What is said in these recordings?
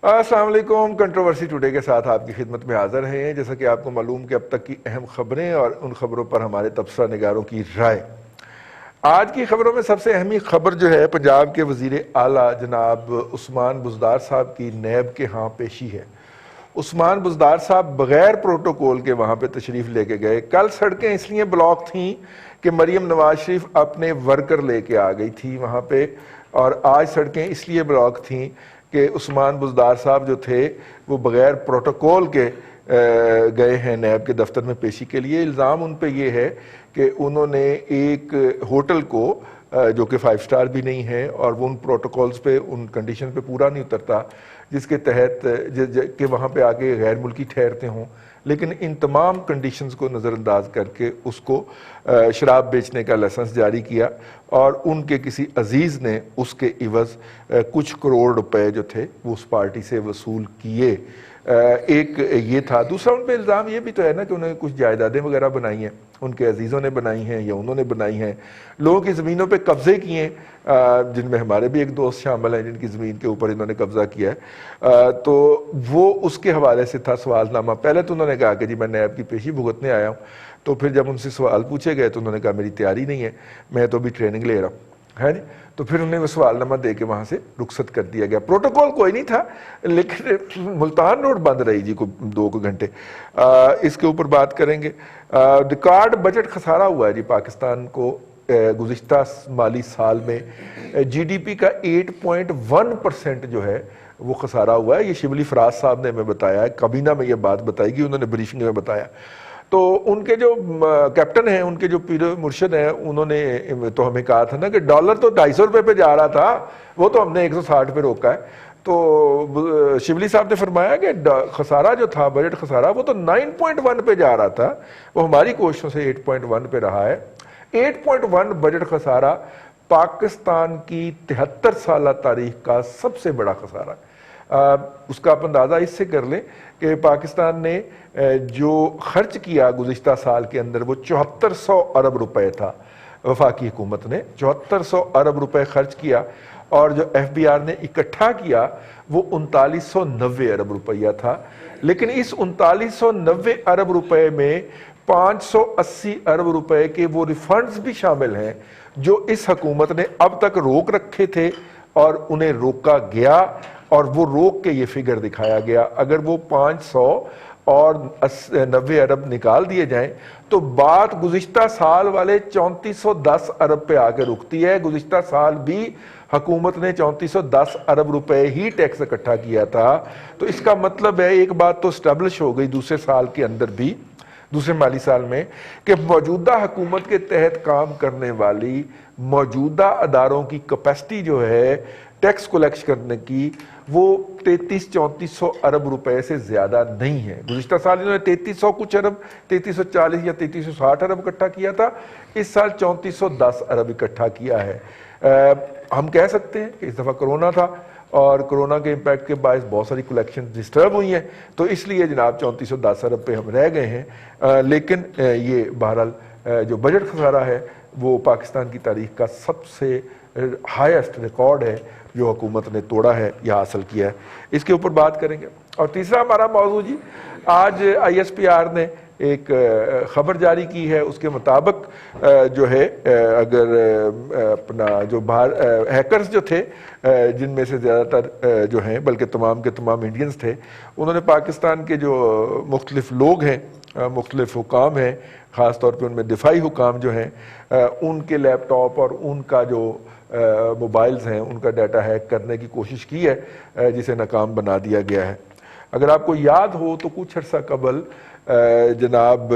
السلام علیکم. Controversy today کے ساتھ آپ کی خدمت میں حاضر ہیں. جیسا کہ آپ کو معلوم کہ اب تک کی اہم خبریں اور ان خبروں پر ہمارے تبصرہ نگاروں کی رائے. آج کی خبروں میں سب سے اہمی خبر جو ہے پنجاب کے وزیر اعلیٰ جناب عثمان بزدار صاحب کی نیب کے ہاں پیشی ہے. عثمان بزدار صاحب بغیر پروٹوکول کے وہاں پہ تشریف لے کے گئے. کل سڑکیں اس لیے بلاک تھیں کہ مریم نواز شریف اپنے ورکر لے کے آ گئی تھی وہاں پہ, اور آج سڑکیں اس لیے بلاک تھیں کہ عثمان بزدار صاحب جو تھے وہ بغیر پروٹوکول کے گئے ہیں نیب کے دفتر میں پیشی کے لیے. الزام ان پہ یہ ہے کہ انہوں نے ایک ہوٹل کو جو کہ 5 سٹار بھی نہیں ہے اور وہ ان پروٹوکولز پہ ان کنڈیشن پہ پورا نہیں اترتا جس کے تحت کہ وہاں پہ آگے غیر ملکی ٹھہرتے ہوں, لیکن ان تمام کنڈیشنز کو نظر انداز کر کے اس کو شراب بیچنے کا لائسنس جاری کیا, اور ان کے کسی عزیز نے اس کے عوض کچھ کروڑ روپے جو تھے وہ اس پارٹی سے وصول کیے. ایک یہ تھا. دوسرا ان پہ الزام یہ بھی تو ہے نا کہ انہوں نے کچھ جائیدادیں وغیرہ بنائی ہیں, ان کے عزیزوں نے بنائی ہیں یا انہوں نے بنائی ہیں, لوگوں کی زمینوں پہ قبضے کیے جن میں ہمارے بھی ایک دوست شامل ہیں جن کی زمین کے اوپر انہوں نے قبضہ کیا ہے. تو وہ اس کے حوالے سے تھا سوال نامہ. پہلے تو انہوں نے کہا کہ جی میں نیب کی پیشی بھگتنے آیا ہوں, تو پھر جب ان سے سوال پوچھے گئے تو انہوں نے کہا میری تیاری نہیں ہے, میں تو ابھی ٹریننگ لے رہا ہوں, ہے جی. تو پھر انہیں وہ سوال نامہ دے کے وہاں سے رخصت کر دیا گیا. پروٹوکول کوئی نہیں تھا, لیکن ملتان روڈ بند رہی جی 2 گھنٹے. اس کے اوپر بات کریں گے. ریکارڈ بجٹ خسارہ ہوا ہے جی پاکستان کو گزشتہ مالی سال میں. جی ڈی پی کا 8.1% جو ہے وہ خسارہ ہوا ہے. یہ شبلی فراز صاحب نے ہمیں بتایا ہے, کابینہ میں یہ بات بتائی گی, انہوں نے بریفنگ میں بتایا. تو ان کے جو کیپٹن ہیں, ان کے جو پیر مرشد ہیں, انہوں نے تو ہمیں کہا تھا نا کہ ڈالر تو 250 روپے پہ جا رہا تھا, وہ تو ہم نے 160 پہ روکا ہے. تو شبلی صاحب نے فرمایا کہ خسارہ جو تھا بجٹ خسارہ وہ تو 9.1 پہ جا رہا تھا, وہ ہماری کوششوں سے 8.1 پہ رہا ہے. 8.1 بجٹ خسارہ پاکستان کی 73 سالہ تاریخ کا سب سے بڑا خسارہ ہے. اس کا آپ اندازہ اس سے کر لیں کہ پاکستان نے جو خرچ کیا گزشتہ سال کے اندر وہ 7400 ارب روپے تھا. وفاقی حکومت نے 7400 ارب روپے خرچ کیا, اور جو ایف بی آر نے اکٹھا کیا وہ 3990 ارب روپیہ تھا. لیکن اس 3990 ارب روپے میں 580 ارب روپے کے وہ ریفنڈز بھی شامل ہیں جو اس حکومت نے اب تک روک رکھے تھے اور انہیں روکا گیا, اور وہ روک کے یہ فگر دکھایا گیا. اگر وہ 500 اور 90 ارب نکال دیے جائیں تو بات گزشتہ سال والے 3410 ارب پہ آ کے رکتی ہے. گزشتہ سال بھی حکومت نے 3410 ارب روپے ہی ٹیکس اکٹھا کیا تھا. تو اس کا مطلب ہے ایک بات تو اسٹیبلش ہو گئی دوسرے سال کے اندر بھی, دوسرے مالی سال میں, کہ موجودہ حکومت کے تحت کام کرنے والی موجودہ اداروں کی کیپیسٹی جو ہے ٹیکس کولیکٹ کرنے کی وہ 3300-3400 ارب روپے سے زیادہ نہیں ہے. گزشتہ سال انہوں نے 3300 کچھ ارب, 3340 یا 3360 ارب اکٹھا کیا تھا, اس سال 3410 ارب اکٹھا کیا ہے. ہم کہہ سکتے ہیں کہ اس دفعہ کرونا تھا اور کرونا کے امپیکٹ کے باعث بہت ساری کلیکشن ڈسٹرب ہوئی ہیں, تو اس لیے جناب 3410 ارب پہ ہم رہ گئے ہیں. لیکن یہ بہرحال جو بجٹ خسارہ ہے وہ پاکستان کی تاریخ کا سب سے ہائیسٹ ریکارڈ ہے جو حکومت نے توڑا ہے یا حاصل کیا ہے. اس کے اوپر بات کریں گے. اور تیسرا ہمارا موضوع جی, آج آئی ایس پی آر نے ایک خبر جاری کی ہے. اس کے مطابق جو ہے اگر اپنا جو باہر ہیکرز جو تھے جن میں سے زیادہ تر جو ہیں بلکہ تمام کے تمام انڈینز تھے, انہوں نے پاکستان کے جو مختلف لوگ ہیں, مختلف حکام ہیں, خاص طور پہ ان میں دفاعی حکام جو ہیں, ان کے لیپ ٹاپ اور ان کا جو موبائلز ہیں ان کا ڈیٹا ہیک کرنے کی کوشش کی ہے جسے ناکام بنا دیا گیا ہے. اگر آپ کو یاد ہو تو کچھ عرصہ قبل جناب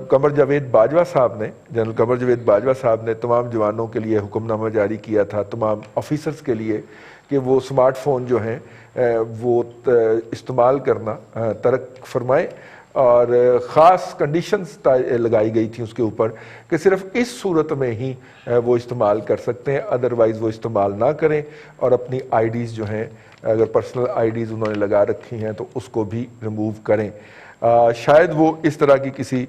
قمر جاوید باجوہ صاحب نے, جنرل قمر جاوید باجوہ صاحب نے تمام جوانوں کے لیے حکم نامہ جاری کیا تھا, تمام آفیسرز کے لیے, کہ وہ سمارٹ فون جو ہیں وہ استعمال کرنا ترک فرمائیں, اور خاص کنڈیشنز لگائی گئی تھیں اس کے اوپر کہ صرف اس صورت میں ہی وہ استعمال کر سکتے ہیں, ادروائز وہ استعمال نہ کریں, اور اپنی آئی ڈیز جو ہیں اگر پرسنل آئی ڈیز انہوں نے لگا رکھی ہیں تو اس کو بھی ریموو کریں. شاید وہ اس طرح کی کسی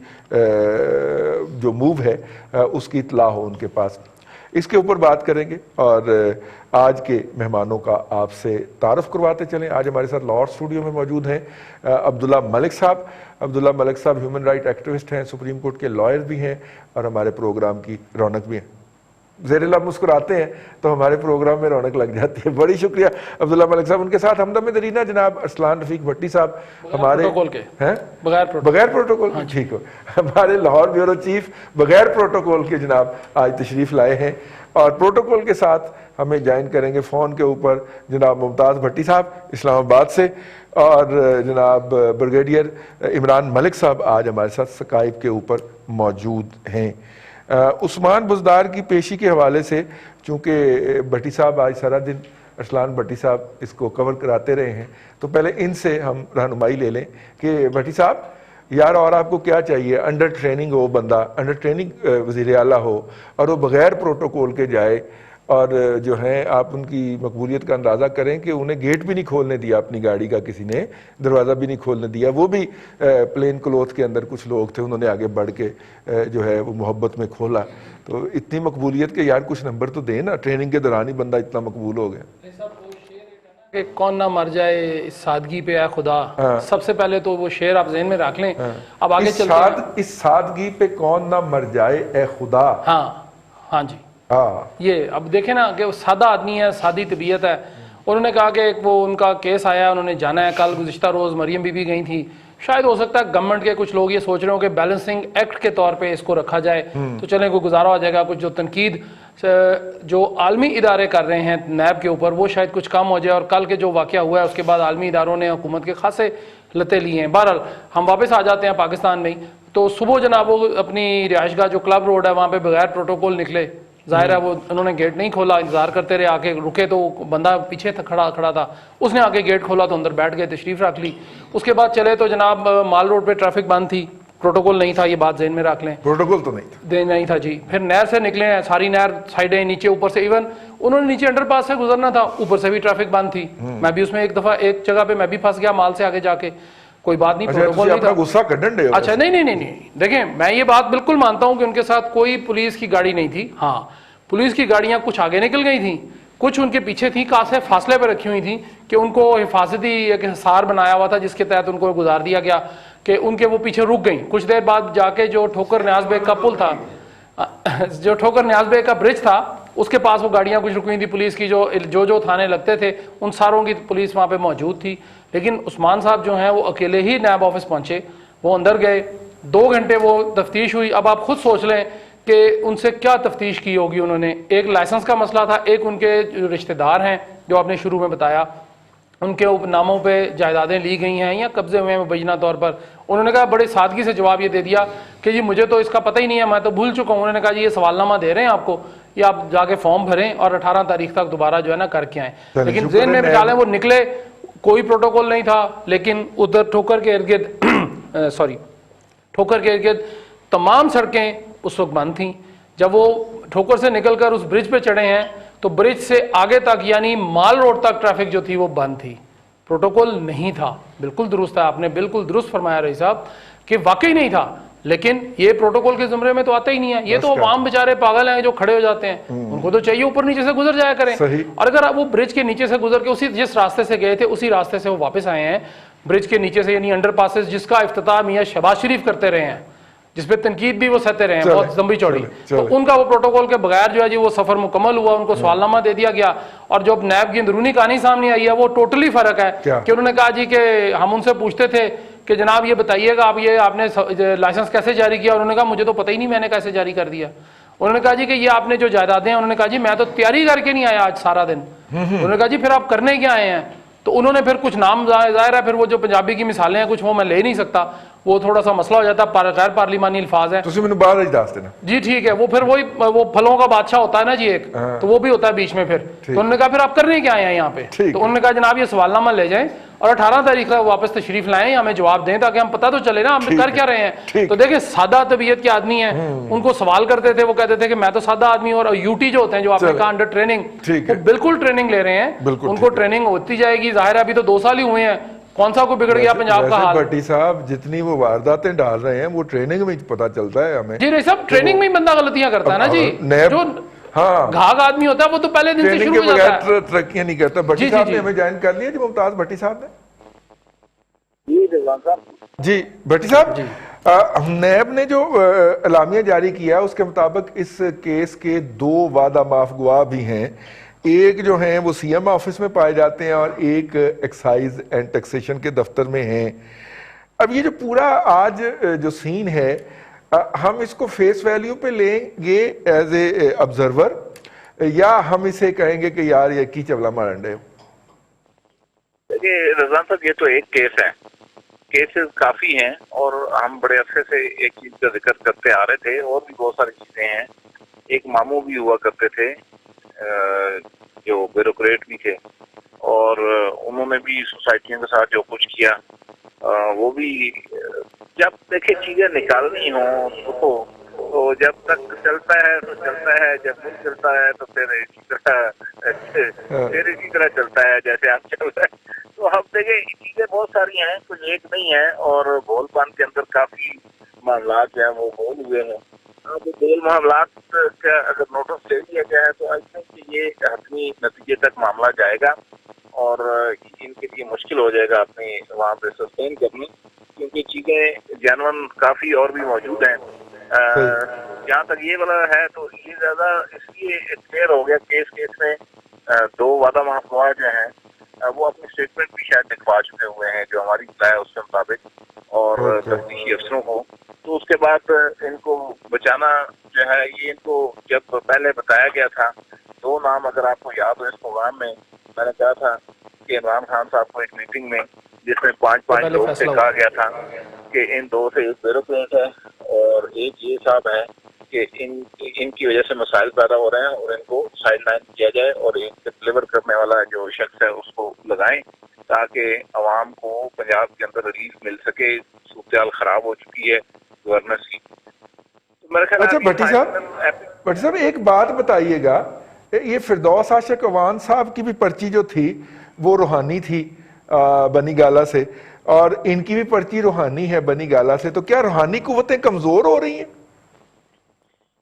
جو موو ہے اس کی اطلاع ہو ان کے پاس. اس کے اوپر بات کریں گے اور آج کے مہمانوں کا آپ سے تعارف کرواتے چلیں. آج ہمارے ساتھ لاہور اسٹوڈیو میں موجود ہیں عبداللہ ملک صاحب. عبداللہ ملک صاحب ہیومن رائٹ ایکٹیوسٹ ہیں, سپریم کورٹ کے لائر بھی ہیں اور ہمارے پروگرام کی رونق بھی ہیں. زیر لب مسکراتے ہیں تو ہمارے پروگرام میں رونق لگ جاتی ہے. بڑی شکریہ عبداللہ ملک صاحب. ان کے ساتھ ہمدم درینا جناب ارسلان رفیق بھٹی صاحب, ہمارے بغیر پروٹوکول کے ٹھیک ہو, ہمارے لاہور بیورو چیف بغیر پروٹوکول کے جناب آج تشریف لائے ہیں. اور پروٹوکول کے ساتھ ہمیں جوائن کریں گے فون کے اوپر جناب ممتاز بھٹی صاحب اسلام آباد سے, اور جناب بریگیڈیئر عمران ملک صاحب آج ہمارے ساتھ سکائپ کے اوپر موجود ہیں. عثمان بزدار کی پیشی کے حوالے سے, چونکہ بھٹی صاحب آج سارا دن ارسلان بھٹی صاحب اس کو کور کراتے رہے ہیں, تو پہلے ان سے ہم رہنمائی لے لیں کہ بھٹی صاحب یار اور آپ کو کیا چاہیے, انڈر ٹریننگ ہو بندہ, انڈر ٹریننگ وزیر اعلیٰ ہو اور وہ بغیر پروٹوکول کے جائے, اور جو ہیں آپ ان کی مقبولیت کا اندازہ کریں کہ انہیں گیٹ بھی نہیں کھولنے دیا اپنی گاڑی کا, کسی نے دروازہ بھی نہیں کھولنے دیا, وہ بھی پلین کلوتھ کے اندر کچھ لوگ تھے, انہوں نے آگے بڑھ کے جو ہے وہ محبت میں کھولا. تو اتنی مقبولیت کے یار کچھ نمبر تو دیں نا, ٹریننگ کے دوران ہی بندہ اتنا مقبول ہو گیا. کہ کون نہ مر جائے اس سادگی پہ اے خدا, سب سے پہلے تو وہ شعر آپ ذہن میں رکھ لیں. اب آگے چلتے ہیں, اس سادگی پہ کون نہ مر جائے اے خدا. ہاں جی, یہ اب دیکھیں نا کہ وہ سادہ آدمی ہے, سادی طبیعت ہے. انہوں نے کہا کہ ایک وہ ان کا کیس آیا, انہوں نے جانا ہے. کل گزشتہ روز مریم بی بی گئی تھی. شاید ہو سکتا ہے گورنمنٹ کے کچھ لوگ یہ سوچ رہے ہوں کہ بیلنسنگ ایکٹ کے طور پہ اس کو رکھا جائے تو چلیں کوئی گزارا ہو جائے گا. کچھ جو تنقید جو عالمی ادارے کر رہے ہیں نیب کے اوپر وہ شاید کچھ کم ہو جائے. اور کل کے جو واقعہ ہوا ہے اس کے بعد عالمی اداروں نے حکومت کے خاصے لتے لیے ہیں. بہرحال ہم واپس آ جاتے ہیں پاکستان میں. تو صبح جناب وہ اپنی رہائش گاہ جو کلب روڈ ہے وہاں پہ بغیر پروٹوکول نکلے. ظاہر ہے وہ انہوں نے گیٹ نہیں کھولا, انتظار کرتے رہے, آ کے رکے تو بندہ پیچھے کھڑا تھا, اس نے آ کے گیٹ کھولا تو اندر بیٹھ گئے, تشریف رکھ لی. اس کے بعد چلے تو جناب مال روڈ پہ ٹریفک بند تھی, پروٹوکول نہیں تھا, یہ بات ذہن میں رکھ لیں. پروٹوکول تو نہیں تھا جی. پھر نہر سے نکلے ہیں, ساری نہر سائڈیں نیچے اوپر سے, ایون انہوں نے نیچے انڈر پاس سے گزرنا تھا, اوپر سے بھی ٹریفک بند تھی. میں بھی اس میں ایک دفعہ ایک جگہ پہ میں بھی پھنس گیا مال سے آگے جا کے. کوئی بات نہیں, پروٹوکول نہیں تھا. غصہ کڈن دے. اچھا نہیں, دیکھیں میں یہ بات بالکل مانتا ہوں کہ ان کے ساتھ کوئی پولیس کی گاڑی نہیں تھی. ہاں پولیس کی گاڑیاں کچھ آگے نکل گئی تھیں, کچھ ان کے پیچھے تھیں, خاصے فاصلے پہ رکھی ہوئی تھیں کہ ان کو حفاظتی ایک حصار بنایا ہوا تھا جس کے تحت ان کو گزار دیا گیا کہ ان کے وہ پیچھے رک گئیں. کچھ دیر بعد جا کے جو ٹھوکر نیاز بیگ کا پل تھا, جو ٹھوکر نیاز بیگ کا برج تھا, اس کے پاس وہ گاڑیاں کچھ رکی ہوئی تھیں پولیس کی, جو تھانے لگتے تھے ان ساروں کی پولیس وہاں پہ موجود تھی. لیکن عثمان صاحب جو ہیں وہ اکیلے ہی نیب آفس پہنچے, وہ اندر گئے, 2 گھنٹے وہ تفتیش ہوئی. اب آپ خود سوچ لیں کہ ان سے کیا تفتیش کی ہوگی انہوں نے. ایک لائسنس کا مسئلہ تھا, ایک ان کے رشتہ دار ہیں جو آپ نے شروع میں بتایا, ان کے ناموں پہ جائیدادیں لی گئی ہیں یا قبضے ہوئے ہیں مبینہ طور پر. انہوں نے کہا بڑے سادگی سے جواب یہ دے دیا کہ جی مجھے تو اس کا پتہ ہی نہیں ہے, میں تو بھول چکا ہوں. انہوں نے کہا جی یہ سوال نامہ دے رہے ہیں آپ کو, یہ آپ جا کے فارم بھریں اور 18 تاریخ تک دوبارہ جو ہے نا کر کے آئیں. لیکن ذہن میں بچا لیں وہ نکلے, کوئی پروٹوکول نہیں تھا, لیکن ادھر ٹھوکر کے ارد گرد تمام سڑکیں اس وقت بند تھیں. جب وہ ٹھوکر سے نکل کر اس برج پہ چڑھے ہیں تو برج سے آگے تک یعنی مال روڈ تک ٹریفک جو تھی وہ بند تھی, پروٹوکول نہیں تھا. بالکل درست ہے, آپ نے بالکل درست فرمایا رئیس صاحب کہ واقعی نہیں تھا, لیکن یہ پروٹوکول کے زمرے میں تو آتا ہی نہیں ہے. یہ تو عوام بیچارے پاگل ہیں جو کھڑے ہو جاتے ہیں, ان کو تو چاہیے اوپر نیچے سے گزر جایا کریں. اور اگر وہ برج کے نیچے سے گزر کے جس راستے سے گئے تھے اسی راستے سے وہ واپس آئے ہیں, برج کے نیچے سے یعنی انڈر پاسز جس کا افتتاح میاں شہباز شریف کرتے رہے ہیں, جس پہ تنقید بھی وہ سہتے رہے ہیں بہت لمبی چوڑی, تو ان کا وہ پروٹوکول کے بغیر جو ہے جی وہ سفر مکمل ہوا, ان کو سوال نامہ دے دیا گیا. اور جو نیب کی اندرونی کہانی سامنے آئی ہے وہ ٹوٹلی فرق ہے کہ انہوں نے کہا جی کہ ہم ان سے پوچھتے تھے کہ جناب یہ بتائیے گا آپ نے لائسنس کیسے جاری کیا, انہوں نے کہا مجھے تو پتہ ہی نہیں میں نے کیسے جاری کر دیا. انہوں نے کہا جی کہ یہ آپ نے جو جائیدادیں ہیں, انہوں نے کہا جی میں تو تیاری کر کے نہیں آیا آج سارا دن. انہوں نے کہا جی پھر آپ کرنے کیا آئے ہیں, تو انہوں نے پھر کچھ نام ظاہر ہے پھر وہ جو پنجابی کی مثالیں ہیں کچھ وہ میں لے نہیں سکتا, وہ تھوڑا سا مسئلہ ہو جاتا ہے, غیر پارلیمانی الفاظ ہیں. جی ٹھیک ہے, وہ پھر وہ پھلوں کا بادشاہ ہوتا ہے نا جی ایک, تو وہ بھی ہوتا ہے بیچ میں. پھر تو انہوں نے کہا پھر آپ کرنے کیا آئے ہیں یہاں پہ, تو انہوں نے کہا جناب یہ سوال نامہ لے جائیں اور 18 تاریخ کا واپس تشریف لائیں, ہمیں جواب دیں تاکہ ہم پتہ تو چلے نا ہم کر کیا رہے ہیں. تو دیکھیں سادہ طبیعت کے آدمی ہیں, ان کو سوال کرتے تھے, وہ کہتے تھے کہ میں تو سادہ آدمی ہوں, اور یوٹی جو ہوتے ہیں جو آپ نے کہا انڈر ٹریننگ, وہ بالکل ٹریننگ لے رہے ہیں, ان کو ٹریننگ ہوتی جائے گی. ظاہر ہے ابھی تو 2 سال ہی ہوئے ہیں, کون سا کو بگڑ گیا پنجاب کا حال. بھٹی صاحب جتنی وہ وارداتیں ڈال رہے ہیں وہ ٹریننگ میں پتہ چلتا ہے ہمیں. جی نہیں صاحب ٹریننگ میں ہی بندہ غلطیاں کرتا ہے نا جی. جو ہاں گھاگ آدمی ہوتا ہے وہ تو پہلے دن سے ٹریننگ شروع کے ہو جاتا بغیر ہے. ترقیاں نہیں کرتا. بھٹی جی صاحب جی نے جی ہمیں جوائن کر لیا جی, ممتاز بھٹی صاحب نے. جی رضوان صاحب. جی بھٹی صاحب, جی نیب نے جو اعلامیہ جاری کیا اس کے مطابق اس کیس کے 2 وعدہ معاف گواہ بھی ہیں. ایک جو ہیں وہ سی ایم آفس میں پائے جاتے ہیں اور ایک ایکسائز اینڈ ٹیکسیشن کے دفتر میں ہیں. اب یہ جو پورا آج جو سین ہے, ہم اس کو فیس ویلیو پہ لیں گے ایز اے آبزرور, یا ہم اسے کہیں گے کہ یار یہ کی چولا مارنڈے؟ دیکھیے رضوان صاحب, یہ تو ایک کیس ہے, کیسز کافی ہیں اور ہم بڑے عرصے سے ایک چیز کا ذکر کرتے آ رہے تھے, اور بھی بہت ساری چیزیں ہیں. ایک ماموں بھی ہوا کرتے تھے جو بیوروکریٹ بھی تھے, اور انہوں نے بھی سوسائٹیوں کے ساتھ جو کچھ کیا وہ بھی, جب دیکھیں چیزیں نکالنی ہوں تو جب تک چلتا ہے تو چلتا ہے, جب نہیں چلتا ہے تو پھر اسی طرح چلتا ہے جیسے آپ چل رہے ہیں. تو ہم دیکھیں چیزیں بہت ساری ہیں, کوئی ایک نہیں ہے, اور بول بان کے اندر کافی معاملات جو ہیں وہ بول ہوئے ہیں. اب بول معاملات کا اگر نوٹس لے لیا جائے تو آئی تھنک کہ یہ حتمی نتیجے تک معاملہ جائے گا, اور ان کے لیے مشکل ہو جائے گا اپنی وہاں پہ سسٹین کرنی, کیونکہ چیزیں جینون کافی اور بھی موجود ہیں. جہاں تک یہ والا ہے تو یہ زیادہ اس لیے کلیئر ہو گیا کیس میں 2 وعدہ معاف گواہ جو ہیں وہ اپنی اسٹیٹمنٹ بھی شاید لکھوا چکے ہوئے ہیں جو ہماری اطلاع ہے اس کے مطابق, اور تفتیشی افسروں کو. تو اس کے بعد ان کو بچانا جو ہے, یہ ان کو جب پہلے بتایا گیا تھا 2 نام, اگر آپ کو یاد ہو اس پروگرام میں نے کہا تھا کہ عمران خان صاحب کو ایک میٹنگ میں جس میں 5 پہلے لوگ سے فیصلہ کہا ہوا. گیا تھا کہ ان 2 سے ایک بیوروکریٹ ہے اور ایک یہ صاحب ہے کہ ان کی وجہ سے مسائل پیدا ہو رہے ہیں, اور ان کو سائڈ لائن کیا جائے اور ان کے ڈلیور کرنے والا جو شخص ہے اس کو لگائیں تاکہ عوام کو پنجاب کے اندر ریلیف مل سکے. صورتحال خراب ہو چکی ہے گورننس کی. میرے خیال اچھا بھٹی صاحب ایک بات بتائیے گا, یہ فردوس عاشق عوان صاحب کی بھی پرچی جو تھی وہ روحانی تھی بنی گالا سے, اور ان کی بھی پرچی روحانی ہے بنی گالا سے, تو کیا روحانی قوتیں کمزور ہو رہی ہیں؟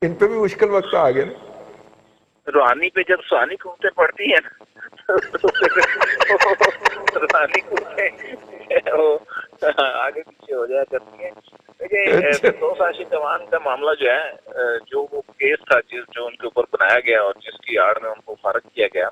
ان پہ بھی مشکل وقت آ گیا نا. روحانی پہ جب سوانی قوتیں پڑتی ہیں تو روحانی قوتیں آگے پیچھے ہو جایا کرتی ہیں. دیکھیں فردوس عاشق عوان کا معاملہ جو ہے, جو وہ کیس تھا جو ان کے اوپر بنایا گیا اور جس کی آڑ میں ان کو فارغ کیا گیا,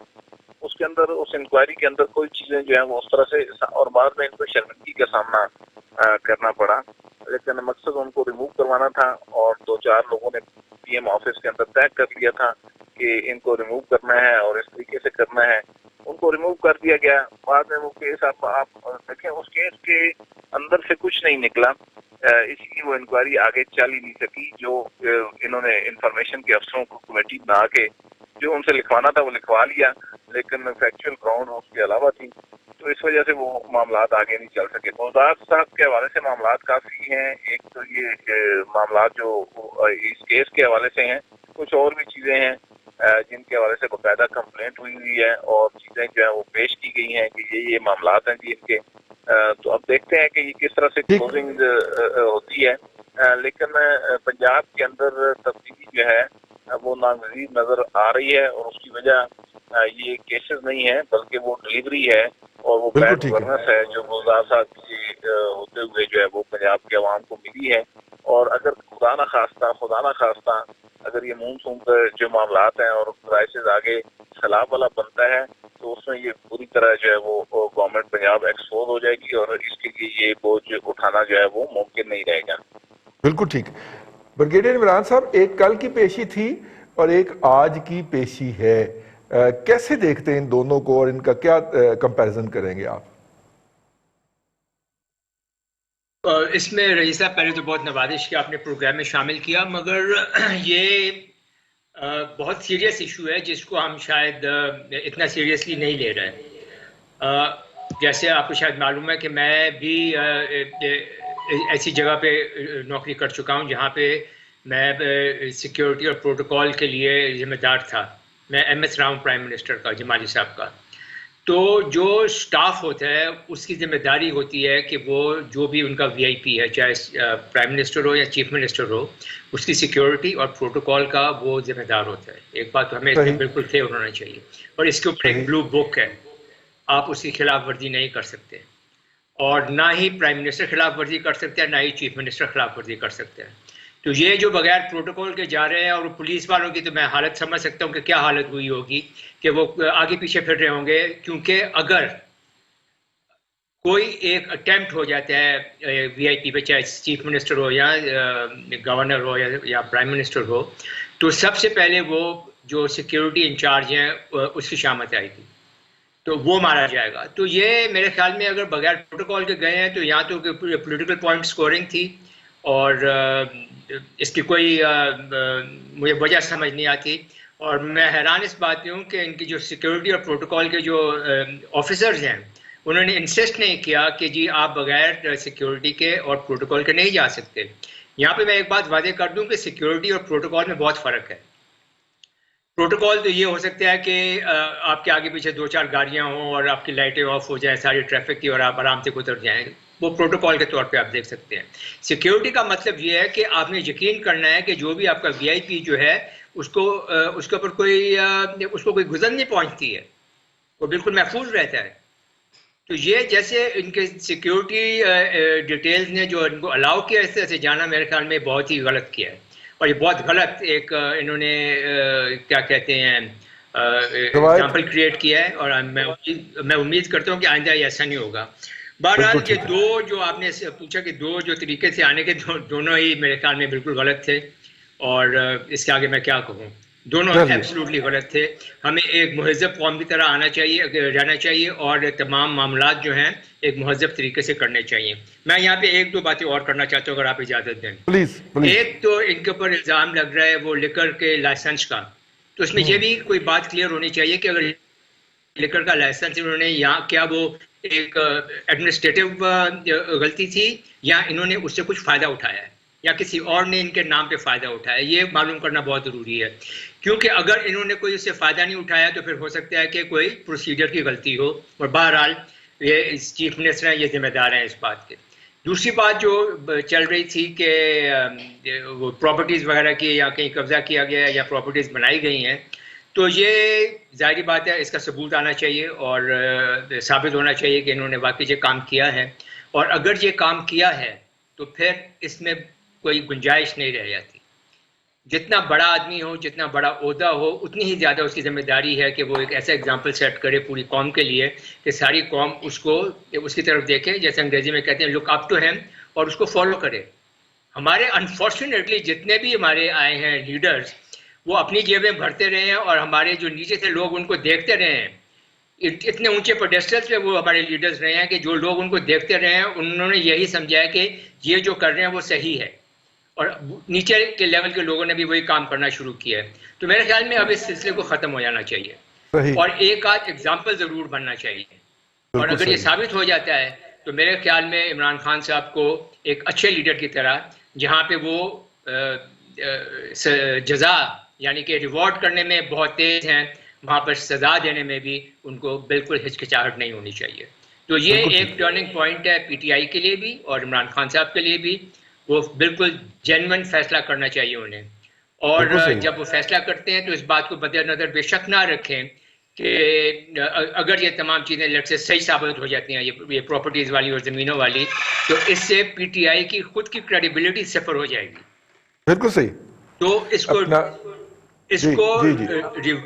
اس کے اندر اس انکوائری کے اندر کوئی چیزیں جو ہیں وہ اس طرح سے, اور بعد میں ان کو شرمندگی کا سامنا کرنا پڑا, لیکن مقصد ان کو ریموو کروانا تھا, اور 2-4 لوگوں نے پی ایم آفس کے اندر طے کر لیا تھا کہ ان کو ریموو کرنا ہے اور اس طریقے سے کرنا ہے. ان کو ریموو کر دیا گیا. بعد میں وہ کیس آپ دیکھیں اس کیس کے اندر سے کچھ نہیں نکلا, اس لیے وہ انکوائری آگے چل ہی نہیں سکی. جو انہوں نے انفارمیشن کے افسروں کو کمیٹی بنا کے جو ان سے لکھوانا تھا وہ لکھوا لیا, لیکن فیکچوئل گراؤنڈ اس کے علاوہ تھی, تو اس وجہ سے وہ معاملات آگے نہیں چل سکے. ممتاز صاحب کے حوالے سے معاملات کافی ہیں. ایک تو یہ معاملات جو اس کیس کے حوالے سے ہیں, کچھ اور بھی چیزیں ہیں جن کے حوالے سے باقاعدہ کمپلینٹ ہوئی ہے اور چیزیں جو ہیں وہ پیش کی گئی ہیں کہ یہ معاملات ہیں جی ان کے. تو اب دیکھتے ہیں کہ یہ کس طرح سے کلوزنگ ہوتی ہے, لیکن پنجاب کے اندر تبدیلی جو ہے وہ ناگزیر نظر آ رہی ہے, اور اس کی وجہ یہ کیسز نہیں ہے بلکہ وہ ڈلیوری ہے اور وہ بیڈ گورننس ہے جو گلزار صاحب کی ہوتے ہوئے جو ہے وہ پنجاب کے عوام کو ملی ہے. اور اگر خدا نہ خواستہ اگر یہ مونسون کے جو معاملات ہیں اور کرائسس آگے سیلاب والا بنتا ہے تو اس میں یہ پوری طرح جو ہے وہ گورنمنٹ پنجاب ایکسپوز ہو جائے گی, اور اس کے لیے یہ بوجھ اٹھانا جو ہے وہ ممکن نہیں رہے گا. بالکل ٹھیک. بریگیڈیئر عمران صاحب, ایک کل کی پیشی تھی اور ایک آج کی پیشی ہے, کیسے دیکھتے ہیں ان دونوں کو اور ان کا کیا کمپیریزن کریں گے آپ؟ اس میں رئیس صاحب پہلے تو بہت نوازش کہ آپ نے پروگرام میں شامل کیا, مگر یہ بہت سیریس ایشو ہے جس کو ہم شاید اتنا سیریسلی نہیں لے رہے. جیسے آپ کو شاید معلوم ہے کہ میں بھی ایسی جگہ پہ نوکری کر چکا ہوں جہاں پہ میں سیکیورٹی اور پروٹوکول کے لیے ذمہ دار تھا. میں M S Rao prime minister کا, جمالی صاحب کا. تو جو سٹاف ہوتا ہے اس کی ذمہ داری ہوتی ہے کہ وہ جو بھی ان کا وی آئی پی ہے، چاہے پرائم منسٹر ہو یا چیف منسٹر ہو، اس کی سیکیورٹی اور پروٹوکول کا وہ ذمہ دار ہوتا ہے. ایک بات تو ہمیں اس میں بالکل فیور ہونا چاہیے. اور اس کے اوپر ایک بلو بک ہے، آپ اس کی خلاف ورزی نہیں کر سکتے، اور نہ ہی پرائم منسٹر خلاف ورزی کر سکتے ہیں، نہ ہی چیف منسٹر خلاف ورزی کر سکتے ہیں. تو یہ جو بغیر پروٹوکول کے جا رہے ہیں، اور پولیس والوں کی تو میں حالت سمجھ سکتا ہوں کہ کیا حالت ہوئی ہوگی کہ وہ آگے پیچھے پھر رہے ہوں گے. کیونکہ اگر کوئی ایک اٹیمپٹ ہو جاتا ہے وی آئی پی پہ، چاہے چیف منسٹر ہو یا گورنر ہو یا پرائم منسٹر ہو، تو سب سے پہلے وہ جو سیکیورٹی انچارج ہیں اس کی شامت آئے گی، تو وہ مارا جائے گا. تو یہ میرے خیال میں اگر بغیر پروٹوکول کے گئے ہیں تو یا تو پولیٹیکل پوائنٹ سکورنگ تھی، اور اس کی کوئی مجھے وجہ سمجھ نہیں آتی. اور میں حیران اس بات پہ ہوں کہ ان کی جو سیکیورٹی اور پروٹوکول کے جو آفیسرز ہیں، انہوں نے انسسٹ نہیں کیا کہ جی آپ بغیر سیکیورٹی کے اور پروٹوکول کے نہیں جا سکتے. یہاں پہ میں ایک بات واضح کر دوں کہ سیکیورٹی اور پروٹوکول میں بہت فرق ہے. پروٹوکول تو یہ ہو سکتا ہے کہ آپ کے آگے پیچھے 2-4 گاڑیاں ہوں اور آپ کی لائٹیں آف ہو جائیں ساری ٹریفک کی، اور آپ آرام سے گزر جائیں، وہ پروٹوکول کے طور پہ آپ دیکھ سکتے ہیں. سیکیورٹی کا مطلب یہ ہے کہ آپ نے یقین کرنا ہے کہ جو بھی آپ کا وی آئی پی جو ہے اس کے اوپر اس کو کوئی گزر نہیں پہنچتی ہے، وہ بالکل محفوظ رہتا ہے. تو یہ جیسے ان کے سیکیورٹی ڈیٹیلز نے جو ان کو الاؤ کیا اس طرح سے جانا، میرے خیال میں بہت ہی غلط کیا ہے. اور یہ بہت غلط ایک انہوں نے کیا کہتے ہیں ایگزامپل کریٹ کیا ہے، اور میں امید کرتا ہوں کہ آئندہ یہ ایسا نہیں ہوگا. بہرحال یہ دو جو آپ نے پوچھا کہ دو جو طریقے سے آنے کے، دونوں ہی میرے خیال میں بالکل غلط تھے، اور اس کے آگے میں کیا کہوں، دونوں ایبسلوٹلی غلط تھے. ہمیں ایک مہذب قوم کی طرح آنا چاہیے، رہنا چاہیے، اور تمام معاملات جو ہیں ایک مہذب طریقے سے کرنے چاہیے. میں یہاں پہ 1-2 باتیں اور کرنا چاہتا ہوں اگر آپ اجازت دیں. پلیز. ایک تو ان کے اوپر الزام لگ رہا ہے وہ لکر کے لائسنس کا، تو اس میں یہ بھی کوئی بات کلیئر ہونی چاہیے کہ اگر لکر کا لائسنس انہوں نے، یا کیا وہ ایک ایڈمنسٹریٹو غلطی تھی، یا انہوں نے اس سے کچھ فائدہ اٹھایا ہے، یا کسی اور نے ان کے نام پہ فائدہ اٹھایا. یہ معلوم کرنا بہت ضروری ہے، کیونکہ اگر انہوں نے کوئی اس سے فائدہ نہیں اٹھایا تو پھر ہو سکتا ہے کہ کوئی پروسیجر کی غلطی ہو. اور بہرحال یہ چیف منسٹر ہیں، یہ ذمہ دار ہیں اس بات کے. دوسری بات جو چل رہی تھی کہ وہ پراپرٹیز وغیرہ کی یا کہیں قبضہ کیا گیا ہے یا پراپرٹیز بنائی گئی ہیں، تو یہ ظاہری بات ہے اس کا ثبوت آنا چاہیے اور ثابت ہونا چاہیے کہ انہوں نے واقعی یہ کام کیا ہے. اور اگر یہ کام کیا ہے تو پھر اس میں کوئی گنجائش نہیں رہ جاتی. جتنا بڑا آدمی ہو، جتنا بڑا عہدہ ہو، اتنی ہی زیادہ اس کی ذمہ داری ہے کہ وہ ایک ایسا اگزامپل سیٹ کرے پوری قوم کے لیے کہ ساری قوم اس کی طرف دیکھے، جیسے انگریزی میں کہتے ہیں لک اپ ٹو ہیم، اور اس کو فالو کرے. ہمارے انفارچونیٹلی جتنے بھی ہمارے آئے ہیں لیڈرز، وہ اپنی جیبیں بھرتے رہے ہیں، اور ہمارے جو نیچے سے لوگ ان کو دیکھتے رہے ہیں. اتنے اونچے پیڈسٹل پہ وہ ہمارے لیڈرز رہے ہیں کہ جو لوگ ان کو دیکھتے رہے ہیں انہوں نے یہی سمجھا ہے کہ یہ جو کر رہے ہیں وہ صحیح ہے، اور نیچے کے لیول کے لوگوں نے بھی وہی کام کرنا شروع کیا ہے. تو میرے خیال میں اب اس سلسلے کو ختم ہو جانا چاہیے، اور ایک آدھ ایگزامپل ضرور بننا چاہیے. اور اگر یہ ثابت ہو جاتا ہے تو میرے خیال میں عمران خان صاحب کو ایک اچھے لیڈر کی طرح، جہاں پہ وہ جزا یعنی کہ ریوارڈ کرنے میں بہت تیز ہیں، وہاں پر سزا دینے میں بھی ان کو بالکل ہچکچاہٹ نہیں ہونی چاہیے. تو یہ ایک ٹرننگ پوائنٹ ہے پی ٹی آئی کے لیے بھی اور عمران خان صاحب کے لیے بھی. وہ بالکل جینوئن فیصلہ کرنا چاہیے انہیں، اور جب وہ فیصلہ کرتے ہیں تو اس بات کو مد نظر بے شک نہ رکھیں کہ اگر یہ تمام چیزیں لڑ سے صحیح ثابت ہو جاتی ہیں، یہ پراپرٹیز والی اور زمینوں والی، تو اس سے پی ٹی آئی کی خود کی کریڈیبلٹی صفر ہو جائے گی. بالکل صحیح. تو اس کو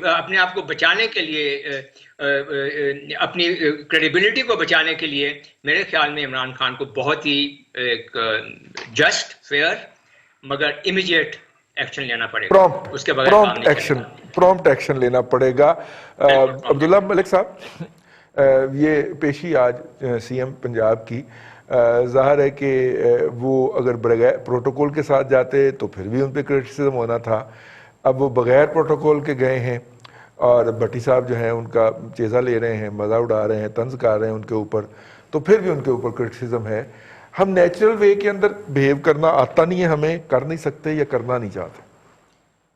اپنے آپ کو بچانے کے لیے، اپنی کریڈیبلٹی کو بچانے کے لیے میرے خیال میں عمران خان کو بہت ہی ایک جسٹ، فیئر مگر امیڈیٹ ایکشن لینا پڑے گا. اس کے بغیر کام نہیں چلے گا. پرومپٹ ایکشن لینا پڑے گا. عبداللہ ملک صاحب، یہ پیشی آج سی ایم پنجاب کی، ظاہر ہے کہ وہ اگر بغیر پروٹوکول کے ساتھ جاتے تو پھر بھی ان پہ کرٹیسزم ہونا تھا. اب وہ بغیر پروٹوکول کے گئے ہیں، اور بھٹی صاحب جو ہیں ان کا جائزہ لے رہے ہیں، مزہ اڑا رہے ہیں، طنز کر رہے ہیں ان کے اوپر، تو پھر بھی ان کے اوپر کرٹیسزم ہے. ہم نیچرل وے کے اندر بہیو کرنا آتا نہیں ہے، ہمیں کر نہیں سکتے یا کرنا نہیں چاہتے.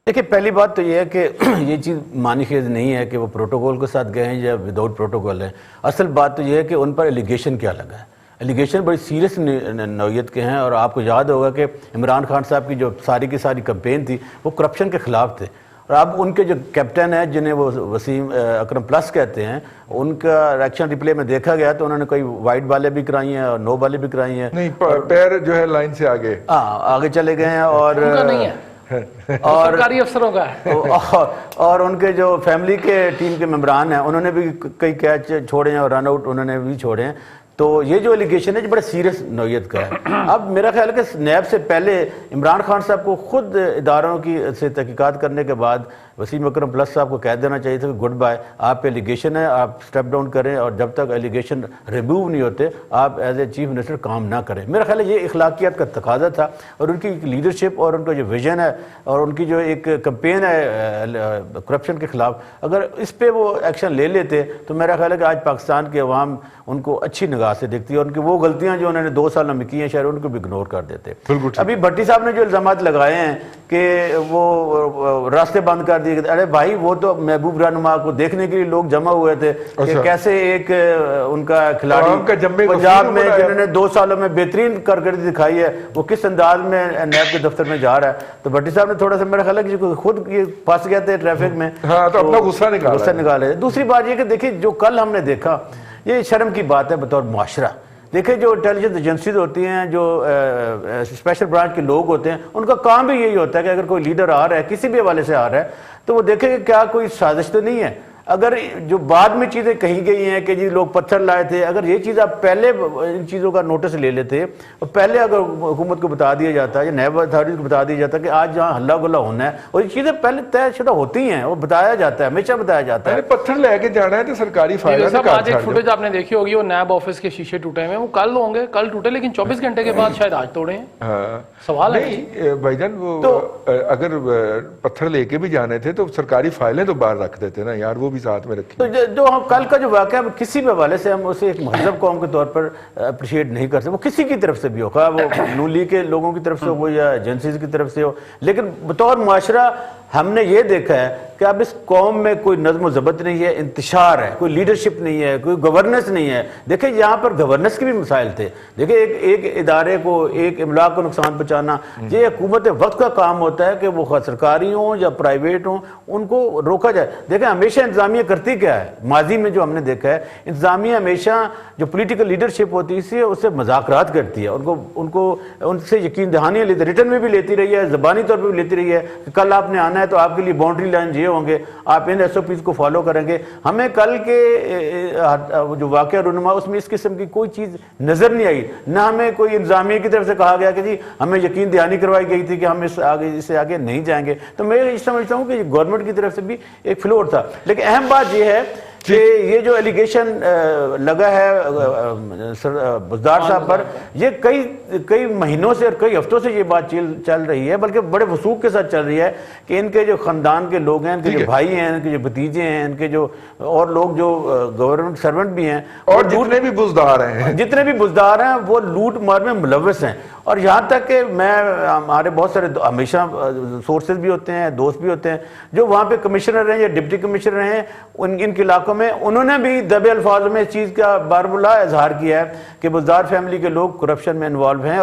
دیکھیے پہلی بات تو یہ ہے کہ یہ چیز معنی خیز نہیں ہے کہ وہ پروٹوکول کے ساتھ گئے ہیں یا وداؤٹ پروٹوکول ہیں. اصل بات تو یہ ہے کہ ان پر ایلیگیشن کیا لگا ہے. ایلیگیشن بڑی سیریس نوعیت کے ہیں, اور آپ کو یاد ہوگا کہ عمران خان صاحب کی جو ساری کی ساری کمپین تھی وہ کرپشن کے خلاف تھے. اور اب ان کے جو کیپٹن ہیں جنہیں وہ وسیم اکرم پلس کہتے ہیں, ان کا ایکشن ریپلے میں دیکھا گیا تو انہوں نے کوئی وائٹ بالیں بھی کرائی ہیں اور نو بالیں بھی کرائی ہیں. نہیں, پیر جو ہے لائن سے آگے آگے چلے گئے ہیں. اور ان کا نہیں ہے, اور سرکاری افسروں کا ہے. اور ان کے جو فیملی کے ٹیم کے ممبران ہیں انہوں نے بھی کئی کیچ چھوڑے ہیں اور رن آؤٹ انہوں نے بھی چھوڑے ہیں. تو یہ جو ایلیگیشن ہے جو بڑے سیریس نوعیت کا ہے. اب میرا خیال ہے کہ نیب سے پہلے عمران خان صاحب کو خود اداروں کی سے تحقیقات کرنے کے بعد وسیم اکرم پلس صاحب کو کہہ دینا چاہیے تھا کہ گڈ بائے, آپ پہ ایلیگیشن ہے, آپ اسٹیپ ڈاؤن کریں, اور جب تک ایلیگیشن ریموو نہیں ہوتے آپ ایز اے چیف منسٹر کام نہ کریں. میرا خیال ہے یہ اخلاقیات کا تقاضا تھا, اور ان کی لیڈرشپ اور ان کا جو ویژن ہے اور ان کی جو ایک کمپین ہے کرپشن کے خلاف, اگر اس پہ وہ ایکشن لے لیتے تو میرا خیال ہے کہ آج پاکستان کے عوام ان کو اچھی نگاہ سے دیکھتی ہے, اور ان کی وہ غلطیاں جو انہوں نے 2 سالوں میں کی ہیں شاید ان کو بھی اگنور کر دیتے. ابھی بھٹی صاحب نے جو الزامات لگائے ہیں کہ وہ راستے بند کر دیے, ارے بھائی وہ تو محبوب رہنما کو دیکھنے کے لیے لوگ جمع ہوئے تھے کہ کیسے ایک ان کا کھلاڑی پنجاب میں جنہوں نے 2 سالوں میں بہترین کارکردگی دکھائی ہے وہ کس انداز میں نیب کے دفتر میں جا رہا ہے. تو بھٹی صاحب نے تھوڑا سا میرا خیال ہے کہ خود یہ پھنس گئے تھے ٹریفک میں, تو اپنا غصہ نکالے. دوسری بات یہ کہ دیکھیے جو کل ہم نے دیکھا یہ شرم کی بات ہے بطور معاشرہ. دیکھیں جو انٹیلیجنس ایجنسیز ہوتی ہیں, جو اسپیشل برانچ کے لوگ ہوتے ہیں, ان کا کام بھی یہی ہوتا ہے کہ اگر کوئی لیڈر آ رہا ہے کسی بھی حوالے سے آ رہا ہے تو وہ دیکھیں کہ کیا کوئی سازش تو نہیں ہے. اگر جو بعد میں چیزیں کہی گئی ہیں کہ جی لوگ پتھر لائے تھے, اگر یہ چیز آپ پہلے ان چیزوں کا نوٹس لے لیتے اور پہلے اگر حکومت کو بتا دیا جاتا یا نیب اتھارٹیز کو بتا دیا جاتا کہ آج جہاں ہلا گلا ہونا ہے, اور یہ چیزیں پہلے طے شدہ ہوتی ہیں, وہ بتایا جاتا ہے, ہمیشہ بتایا جاتا ہے. پتھر لے کے جانا ہے تو سرکاری فائل ہے. آج ایک فوٹیج آپ نے دیکھی ہوگی, وہ نیب آفس کے شیشے ٹوٹے ہوئے ہیں, وہ کل ہوں گے, کل ٹوٹے لیکن 24 گھنٹے کے بعد شاید آج توڑے ہیں. سوال ہے بھائی جان, وہ اگر پتھر لے کے بھی جانے تھے تو سرکاری فائلیں تو باہر رکھ دیتے نا یار, وہ بھی ساتھ میں رکھی. جو ہم کل کا جو واقعہ ہے کسی بھی حوالے سے ہم اسے ایک مہذب قوم کے طور پر اپریشیٹ نہیں کر سکتے, وہ کسی کی طرف سے بھی ہو, خواہ وہ نون لیگ کے لوگوں کی طرف سے ہو یا ایجنسیز کی طرف سے ہو, لیکن بطور معاشرہ ہم نے یہ دیکھا ہے کہ اب اس قوم میں کوئی نظم و ضبط نہیں ہے, انتشار ہے, کوئی لیڈرشپ نہیں ہے, کوئی گورننس نہیں ہے. دیکھیں یہاں پر گورننس کے بھی مسائل تھے. دیکھیں ایک ادارے کو, ایک املاک کو نقصان پہنچانا, یہ حکومت وقت کا کام ہوتا ہے کہ وہ سرکاری ہوں یا پرائیویٹ ہوں ان کو روکا جائے. دیکھیں ہمیشہ انتظامیہ کرتی کیا ہے, ماضی میں جو ہم نے دیکھا ہے انتظامیہ ہمیشہ جو پولیٹیکل لیڈرشپ ہوتی ہے اس سے مذاکرات کرتی ہے, ان سے یقین دہانیاں لیتی, ریٹن میں بھی لیتی رہی ہے, زبانی طور پہ بھی لیتی رہی ہے کہ کل آپ نے آنا ہے تو آپ کے لیے باؤنڈری لائن یہ ہوں گے, آپ ان ایس او پیز کو فالو کریں گے. ہمیں کل کے جو واقعہ رونما اس میں اس قسم کی کوئی چیز نظر نہیں آئی, نہ ہمیں کوئی انتظامیہ کی طرف سے کہا گیا کہ جی ہمیں یقین دہانی کروائی گئی تھی کہ ہم اس سے آگے نہیں جائیں گے. تو میں یہ سمجھتا ہوں کہ گورنمنٹ کی طرف سے بھی ایک فلور تھا. لیکن اہم بات یہ ہے کہ یہ جو ایلیگیشن لگا ہے بزدار صاحب پر, یہ کئی مہینوں سے اور کئی ہفتوں سے یہ بات چل رہی ہے, بلکہ بڑے وثوق کے ساتھ چل رہی ہے کہ ان کے جو خاندان کے لوگ ہیں, ان کے جو بھائی ہیں, ان کے جو بھتیجے ہیں, ان کے جو اور لوگ جو گورنمنٹ سرونٹ بھی ہیں, اور جتنے بھی بزدار ہیں وہ لوٹ مار میں ملوث ہیں. اور یہاں تک کہ ہمارے بہت سارے ہمیشہ سورسز بھی ہوتے ہیں, دوست بھی ہوتے ہیں جو وہاں پہ کمشنر ہیں یا ڈپٹی کمشنر ہیں ان کے علاقوں میں, انہوں نے بھی دبے الفاظ میں اس چیز کا باربلا اظہار کیا ہے کہ بزدار فیملی کے لوگ کرپشن میں انوالو ہیں.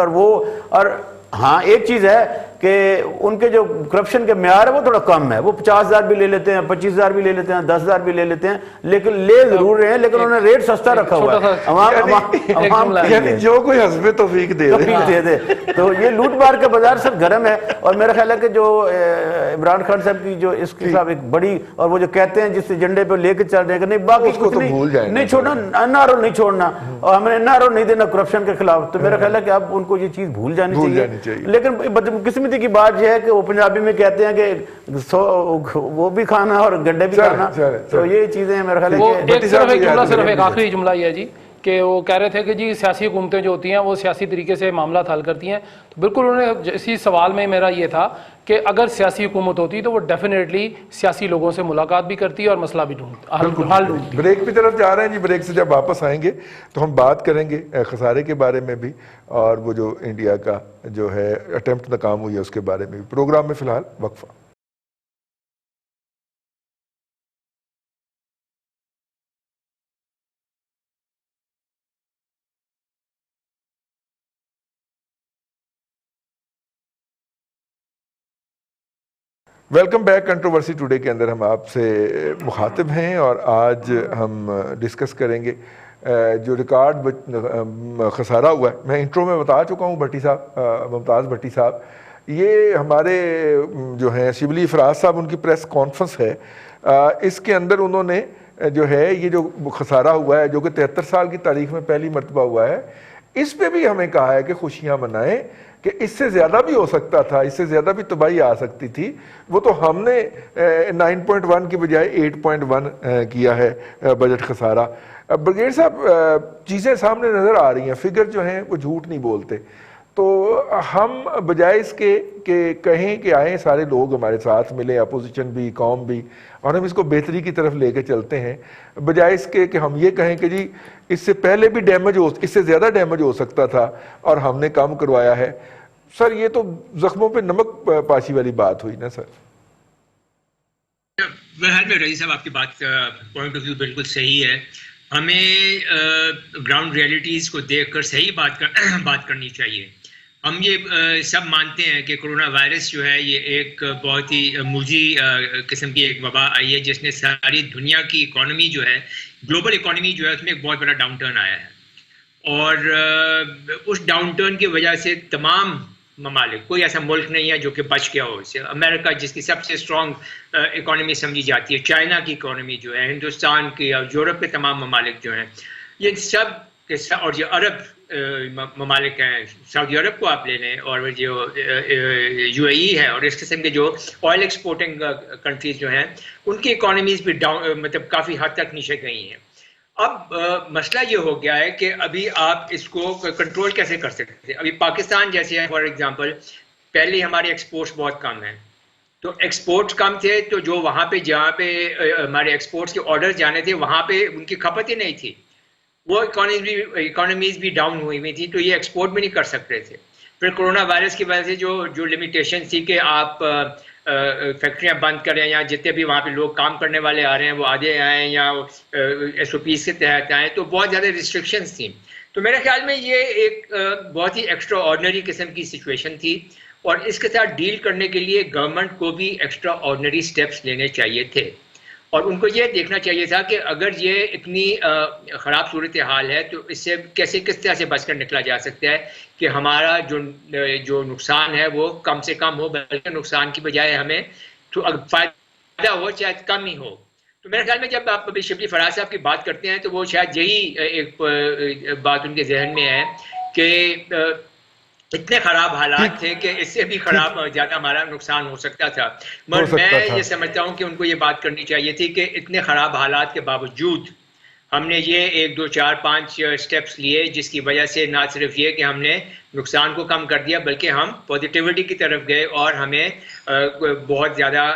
اور ہاں ایک چیز ہے کہ ان کے جو کرپشن کے معیار ہے وہ تھوڑا کم ہے, وہ 50,000 بھی لے لیتے ہیں, 25,000 بھی لے لیتے ہیں, 10,000 بھی لے لیتے ہیں, لیکن لے ضرور رہے ہیں, لیکن انہوں نے ریٹ سستا رکھا ہوا ہے, یعنی جو کوئی حسب توفیق دے دے. تو یہ لوٹ مار کا بازار سب گرم ہے. اور میرا خیال ہے کہ جو عمران خان صاحب کی جو اس کے خلاف ایک بڑی, اور وہ جو کہتے ہیں جس ایجنڈے پہ لے کے چل رہے ہیں کہ نہیں باقی کچھ نہیں چھوڑنا, این آر او نہیں چھوڑنا, اور ہمیں این آر او نہیں دینا کرپشن کے خلاف, تو میرا خیال ہے کہ اب ان کو یہ چیز بھول جانی چاہیے. لیکن قسمتی کی بات یہ ہے کہ وہ پنجابی میں کہتے ہیں کہ وہ بھی کھانا اور گنڈے بھی کھانا, تو یہ چیزیں میرا خیال ہے صرف ایک آخری جملہ یہ ہے جی کہ وہ کہہ رہے تھے کہ جی سیاسی حکومتیں جو ہوتی ہیں وہ سیاسی طریقے سے معاملات حل کرتی ہیں. تو بالکل انہوں نے اسی سوال میں میرا یہ تھا کہ اگر سیاسی حکومت ہوتی تو وہ ڈیفینیٹلی سیاسی لوگوں سے ملاقات بھی کرتی ہے اور مسئلہ بھی ڈھونڈتی. بریک کی طرف جا رہے ہیں جی, بریک سے جب واپس آئیں گے تو ہم بات کریں گے خسارے کے بارے میں بھی, اور وہ جو انڈیا کا جو ہے اٹیمپٹ ناکام ہوئی ہے اس کے بارے میں بھی. پروگرام میں فی الحال وقفہ. ویلکم بیک کنٹروورسی ٹوڈے کے اندر ہم آپ سے مخاطب ہیں اور آج ہم ڈسکس کریں گے جو ریکارڈ خسارہ ہوا ہے. میں انٹرو میں بتا چکا ہوں بھٹی صاحب, ممتاز بھٹی صاحب, یہ ہمارے جو ہیں شبلی فراز صاحب ان کی پریس کانفرنس ہے, اس کے اندر انہوں نے جو ہے یہ جو خسارہ ہوا ہے جو کہ 73 سال کی تاریخ میں پہلی مرتبہ ہوا ہے, اس پہ بھی ہمیں کہا ہے کہ خوشیاں منائیں کہ اس سے زیادہ بھی ہو سکتا تھا, اس سے زیادہ بھی تباہی آ سکتی تھی. وہ تو ہم نے 9.1 کی بجائے 8.1 کیا ہے بجٹ خسارہ. برگیڈ صاحب چیزیں سامنے نظر آ رہی ہیں, فگر جو ہیں وہ جھوٹ نہیں بولتے, تو ہم بجائے اس کے کہ کہیں کہ آئیں سارے لوگ ہمارے ساتھ ملیں, اپوزیشن بھی, قوم بھی, اور ہم اس کو بہتری کی طرف لے کے چلتے ہیں, بجائے اس کے کہ ہم یہ کہیں کہ جی اس سے پہلے بھی اس سے زیادہ ڈیمیج ہو سکتا تھا اور ہم نے کم کروایا ہے. سر یہ تو زخموں پہ نمک پاشی والی بات ہوئی نا سر. بہرحال میں رئیس صاحب آپ کی بات پوائنٹ آف ویو بالکل صحیح ہے. ہمیں گراؤنڈ ریئلٹیز کو دیکھ کر صحیح بات کرنی چاہیے. ہم یہ سب مانتے ہیں کہ کرونا وائرس جو ہے یہ ایک بہت ہی موذی قسم کی ایک وبا آئی ہے جس نے ساری دنیا کی اکانومی جو ہے, گلوبل اکانومی جو ہے, اس میں ایک بہت بڑا ڈاؤن ٹرن آیا ہے. اور اس ڈاؤن ٹرن کی وجہ سے تمام ممالک, کوئی ایسا ملک نہیں ہے جو کہ بچ گیا ہو. امریکہ جس کی سب سے اسٹرانگ اکانومی سمجھی جاتی ہے, چائنا کی اکانومی جو ہے, ہندوستان کی اور یورپ کے تمام ممالک جو ہیں, یہ سب اور جو عرب ممالک ہیں, سعودی عرب کو آپ لے لیں, اور جو یو اے ای ہے, اور اس قسم کے جو آئل ایکسپورٹنگ کنٹریز جو ہیں, ان کی اکانومیز بھی مطلب کافی حد تک نیچے گئی ہیں. اب مسئلہ یہ ہو گیا ہے کہ ابھی آپ اس کو کنٹرول کیسے کر سکتے ہیں. ابھی پاکستان جیسے ہے فار ایگزامپل, پہلے ہمارے ایکسپورٹس بہت کم ہیں, تو ایکسپورٹس کم تھے, تو جو وہاں پہ جہاں پہ ہمارے ایکسپورٹس کے آرڈر جانے تھے وہاں پہ ان کی کھپت ہی نہیں تھی, وہ اکانومیز بھی ڈاؤن ہوئی تھی, تو یہ ایکسپورٹ بھی نہیں کر سکتے تھے. پھر کرونا وائرس کی وجہ سے جو لمیٹیشن تھی کہ آپ فیکٹریاں بند کریں, یا جتنے بھی وہاں پہ لوگ کام کرنے والے آ رہے ہیں وہ آدھے آئیں یا ایس او پیز کے تحت آئیں, تو بہت زیادہ ریسٹرکشنز تھیں. تو میرے خیال میں یہ ایک بہت ہی ایکسٹرا آرڈنری قسم کی سچویشن تھی, اور اس کے ساتھ ڈیل کرنے کے لیے گورنمنٹ کو بھی ایکسٹرا آرڈنری سٹیپس لینے چاہیے تھے, اور ان کو یہ دیکھنا چاہیے تھا کہ اگر یہ اتنی خراب صورتحال ہے تو اس سے کس طرح سے بچ کر نکلا جا سکتا ہے کہ ہمارا جو نقصان ہے وہ کم سے کم ہو, بلکہ نقصان کی بجائے ہمیں فائدہ ہو چاہے کم ہی ہو. تو میرے خیال میں جب آپ ابھی شبلی فراز صاحب کی بات کرتے ہیں تو وہ شاید یہی ایک بات ان کے ذہن میں ہے کہ اتنے خراب حالات تھے کہ اس سے بھی خراب زیادہ ہمارا نقصان ہو سکتا تھا. مگر میں یہ سمجھتا ہوں کہ ان کو یہ بات کرنی چاہیے تھی کہ اتنے خراب حالات کے باوجود ہم نے یہ 1 2 4 5 اسٹیپس لیے, جس کی وجہ سے نہ صرف یہ کہ ہم نے نقصان کو کم کر دیا, بلکہ ہم پازیٹیوٹی کی طرف گئے, اور ہمیں بہت زیادہ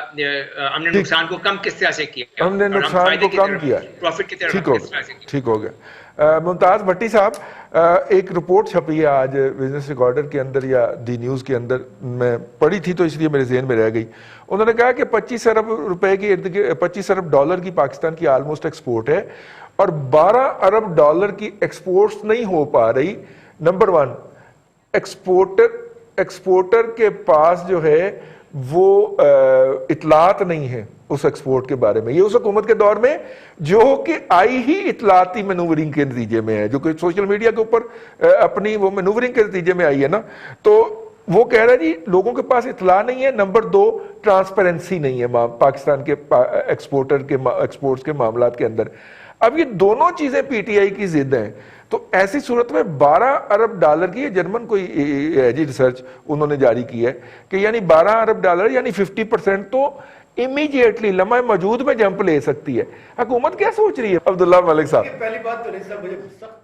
ہم نے نقصان کو کم کس طرح سے کیا, ہم نے نقصان کو کم کیا, پروفٹ کی طرف کس طرح سے کیا. ٹھیک ہو گیا. ممتاز بھٹی صاحب, ایک رپورٹ چھپی ہے آج بزنس ریکارڈر کے اندر یا دی نیوز کے اندر, میں پڑھی تھی تو اس لیے میرے ذہن میں رہ گئی. انہوں نے کہا کہ 25 ارب روپے کی 25 ارب ڈالر کی پاکستان کی آلموسٹ ایکسپورٹ ہے, اور 12 ارب ڈالر کی ایکسپورٹس نہیں ہو پا رہی. نمبر 1, ایکسپورٹر کے پاس جو ہے وہ اطلاعات نہیں ہے اس ایکسپورٹ کے بارے میں. یہ اس حکومت کے دور میں جو کہ آئی ہی اطلاعاتی مینورنگ کے نتیجے میں ہے, جو کہ سوشل میڈیا کے اوپر اپنی وہ مینورنگ کے نتیجے میں آئی ہے نا, تو وہ کہہ رہا ہے جی لوگوں کے پاس اطلاع نہیں ہے. نمبر 2, ٹرانسپیرنسی نہیں ہے پاکستان کے ایکسپورٹس کے معاملات کے اندر. اب یہ دونوں چیزیں پی ٹی آئی کی ضد ہیں, تو ایسی صورت میں 12 ارب ڈالر کی, جرمن کوئی جی ریسرچ انہوں نے جاری کی ہے کہ یعنی 12 ارب ڈالر یعنی 50% تو امیجیٹلی لمحہ موجود میں جمپ لے سکتی ہے. حکومت کیا سوچ رہی ہے؟ عبداللہ ملک صاحب, پہلی بات تو نہیں صاحب, مجھے سخت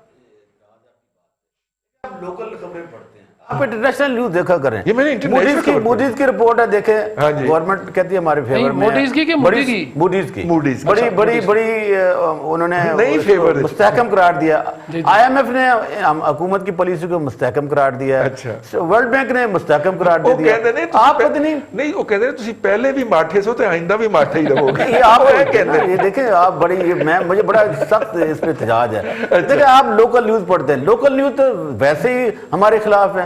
آپ لوکل خبریں پڑھتے ہیں, آپ انٹرنیشنل نیوز دیکھا کریں. یہ میں نے موڈیز کی رپورٹ ہے, دیکھیں گورنمنٹ کہتی ہے ہمارے فیور میں. موڈیز کی کہ موڈی کی بڑی انہوں نے مستحکم قرار دیا. آئی ایم ایف نے حکومت کی پالیسی کو مستحکم قرار دیا, ورلڈ بینک نے مستحکم قرار دے دیا. آپ پتہ نہیں وہ کہتے ہیں تسی پہلے بھی ماٹھے سو تو آئندہ بھی ماٹھے ہی رہو گے. یہ دیکھیں آپ بڑی, مجھے بڑا سخت اس پہ احتجاج ہے. دیکھیں آپ لوکل نیوز پڑھتے ہیں, لوکل نیوز تو ویسے ہی ہمارے خلاف ہے.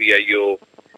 PIO,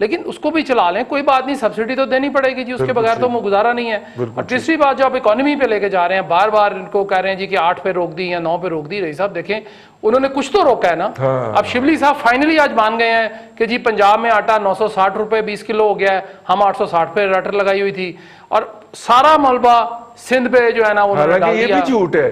لیکن اس کو بھی چلا لیں, کوئی بات نہیں, سبسڈی تو دینی پڑے گی جی, اس کے بغیر تو گزارا نہیں ہے. اور تیسری بات جو آپ اکانومی پہ لے کے جا رہے ہیں, بار بار ان کو کہہ رہے ہیں جی کہ 8 پہ روک دی یا 9 پہ روک دی. رئیس صاحب دیکھیں انہوں نے کچھ تو روکا ہے نا. اب شبلی صاحب فائنلی آج مان گئے ہیں کہ جی پنجاب میں آٹا 960 روپے 20 کلو ہو گیا ہے, ہم 860 پہ رٹر لگائی ہوئی تھی, اور سارا ملبہ سندھ پہ جو ہے نا وہ حالانکہ یہ بھی جھوٹ ہے,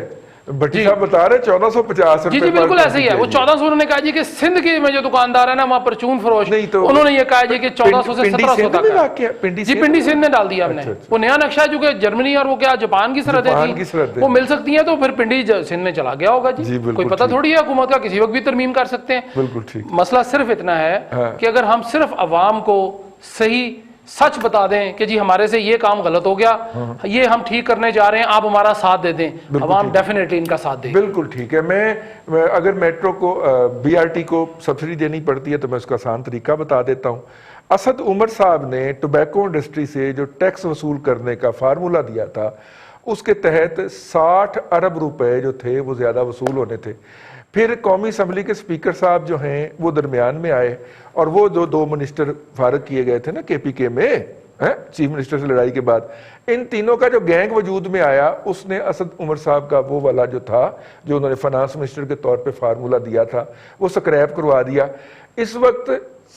بھٹی صاحب بتا رہے 1450 جی روپے. جی بالکل ایسے ہی ہے. وہ 1400 انہوں نے کہا جی کہ سندھ کے میں جو دکاندار ہے نا وہاں پرچون فروش, انہوں نے یہ کہا جی کہ 1400 سے 1700 تک ہے. جی پنڈی سندھ میں ڈال دیا ہم نے. وہ نیا نقشہ ہے جو کہ جرمنی اور وہ کیا جاپان کی سرحدیں تھیں وہ مل سکتی ہیں, تو پھر پنڈی سندھ میں چلا گیا ہوگا جی. کوئی پتہ تھوڑی ہے, حکومت کا کسی وقت بھی ترمیم کر سکتے ہیں. بالکل ٹھیک. مسئلہ صرف اتنا ہے کہ اگر ہم صرف عوام کو صحیح سچ بتا دیں کہ جی ہمارے سے یہ کام غلط ہو گیا, یہ ہم ٹھیک کرنے جا رہے ہیں, آپ ہمارا ساتھ دے دیں, عوام ڈیفینیٹلی ان کا ساتھ دے. بالکل ٹھیک ہے. میں اگر میٹرو کو بی آر ٹی کو سبسڈی دینی پڑتی ہے تو میں اس کا آسان طریقہ بتا دیتا ہوں. اسد عمر صاحب نے ٹوبیکو انڈسٹری سے جو ٹیکس وصول کرنے کا فارمولہ دیا تھا, اس کے تحت 60 ارب روپے جو تھے وہ زیادہ وصول ہونے تھے. پھر قومی اسمبلی کے سپیکر صاحب جو ہیں وہ درمیان میں آئے, اور وہ جو 2 منسٹر فارغ کیے گئے تھے نا کے پی کے میں چیف منسٹر سے لڑائی کے بعد, ان تینوں کا جو گینگ وجود میں آیا, اس نے اسد عمر صاحب کا وہ والا جو تھا جو انہوں نے فنانس منسٹر کے طور پہ فارمولہ دیا تھا وہ سکریپ کروا دیا. اس وقت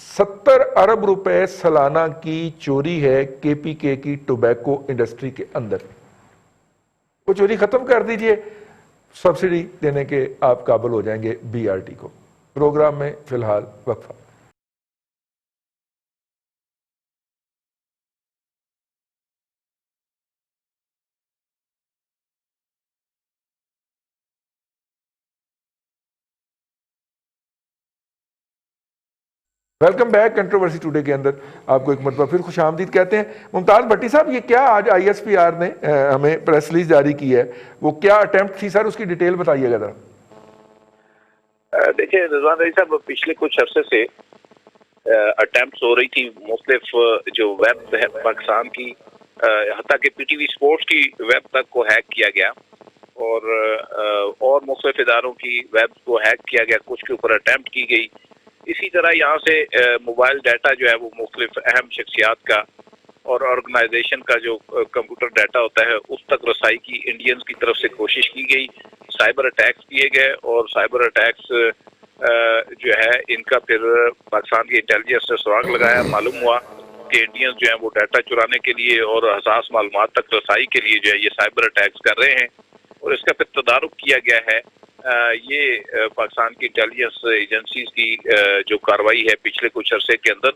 70 ارب روپے سالانہ کی چوری ہے کے پی کے کی ٹوبیکو انڈسٹری کے اندر. وہ چوری ختم کر دیجئے, سبسڈی دینے کے آپ قابل ہو جائیں گے بی آر ٹی کو. پروگرام میں فی الحال وقفہ. Welcome back. کنٹروورسی ٹوڈے کے اندر آپ کو ایک مرتبہ پھر خوش آمدید کہتے ہیں. ممتاز بھٹی صاحب, یہ کیا آج آئی ایس پی آر نے ہمیں پریس ریلیز جاری کی ہے, وہ کیا اٹیمپٹ تھی سر, اس کی ڈیٹیل بتائیے گا ذرا. دیکھیں رضوان رئیس صاحب, پچھلے کچھ عرصے سے اٹیمپٹس ہو رہی تھی مختلف جو ویب ہے پاکستان کی, حتیٰ کہ پی ٹی وی سپورٹس کی ویب تک کو ہیک کیا گیا, اور مختلف اداروں کی ویب کو ہیک کیا گیا, کچھ کے اوپر اٹیمپٹ کی گئی. اسی طرح یہاں سے موبائل ڈیٹا جو ہے وہ مختلف اہم شخصیات کا اور آرگنائزیشن کا جو کمپیوٹر ڈیٹا ہوتا ہے اس تک رسائی کی انڈینز کی طرف سے کوشش کی گئی. سائبر اٹیکس کیے گئے, اور سائبر اٹیکس جو ہے ان کا پھر پاکستان کی انٹیلیجنس نے سراغ لگایا. معلوم ہوا کہ انڈینز جو ہیں وہ ڈیٹا چرانے کے لیے اور حساس معلومات تک رسائی کے لیے جو ہے یہ سائبر اٹیکس کر رہے ہیں, اور اس کا پھر تدارک کیا گیا ہے. یہ پاکستان کی انٹیلیجنس ایجنسیز کی جو کاروائی ہے پچھلے کچھ عرصے کے اندر,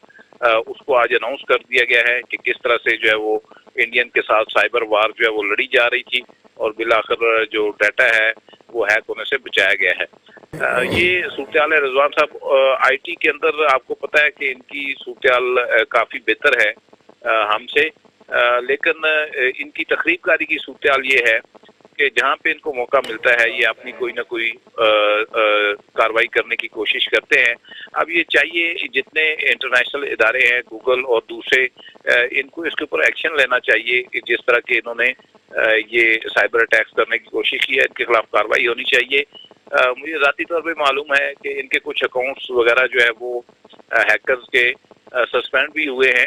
اس کو آج اناؤنس کر دیا گیا ہے کہ کس طرح سے جو ہے وہ انڈین کے ساتھ سائبر وار جو ہے وہ لڑی جا رہی تھی, اور بالآخر جو ڈیٹا ہے وہ ہیک ہونے سے بچایا گیا ہے. یہ صورتحال ہے رضوان صاحب. آئی ٹی کے اندر آپ کو پتہ ہے کہ ان کی صورتحال کافی بہتر ہے ہم سے, لیکن ان کی تخریب کاری کی صورتحال یہ ہے کہ جہاں پہ ان کو موقع ملتا ہے یہ اپنی کوئی نہ کوئی کاروائی کرنے کی کوشش کرتے ہیں. اب یہ چاہیے جتنے انٹرنیشنل ادارے ہیں, گوگل اور دوسرے, ان کو اس کے اوپر ایکشن لینا چاہیے. جس طرح کہ انہوں نے یہ سائبر اٹیکس کرنے کی کوشش کی ہے, ان کے خلاف کاروائی ہونی چاہیے. مجھے ذاتی طور پہ معلوم ہے کہ ان کے کچھ اکاؤنٹس وغیرہ جو ہے وہ ہیکرز کے سسپینڈ بھی ہوئے ہیں,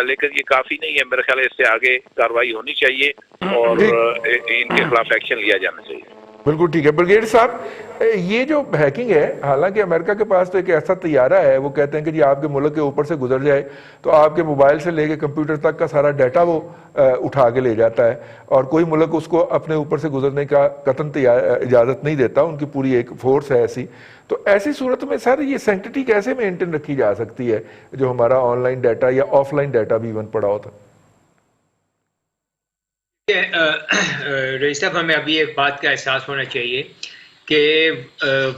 لیکن یہ کافی نہیں ہے. میرے خیال ہے اس سے آگے کاروائی ہونی چاہیے اور ان کے خلاف ایکشن لیا جانا چاہیے. بالکل ٹھیک ہے. بریگیڈ صاحب, یہ جو ہیکنگ ہے, حالانکہ امریکہ کے پاس تو ایک ایسا طیارہ ہے, وہ کہتے ہیں کہ جی آپ کے ملک کے اوپر سے گزر جائے تو آپ کے موبائل سے لے کے کمپیوٹر تک کا سارا ڈیٹا وہ اٹھا کے لے جاتا ہے, اور کوئی ملک اس کو اپنے اوپر سے گزرنے کا قطعاً اجازت نہیں دیتا. ان کی پوری ایک فورس ہے ایسی. تو ایسی صورت میں سر یہ سینکٹیٹی کیسے مینٹین رکھی جا سکتی ہے جو ہمارا آن لائن ڈیٹا یا آف لائن ڈیٹا بھی ایون پڑا ہوتا ہے؟ رئیس صاحب, ہمیں ابھی ایک بات کا احساس ہونا چاہیے کہ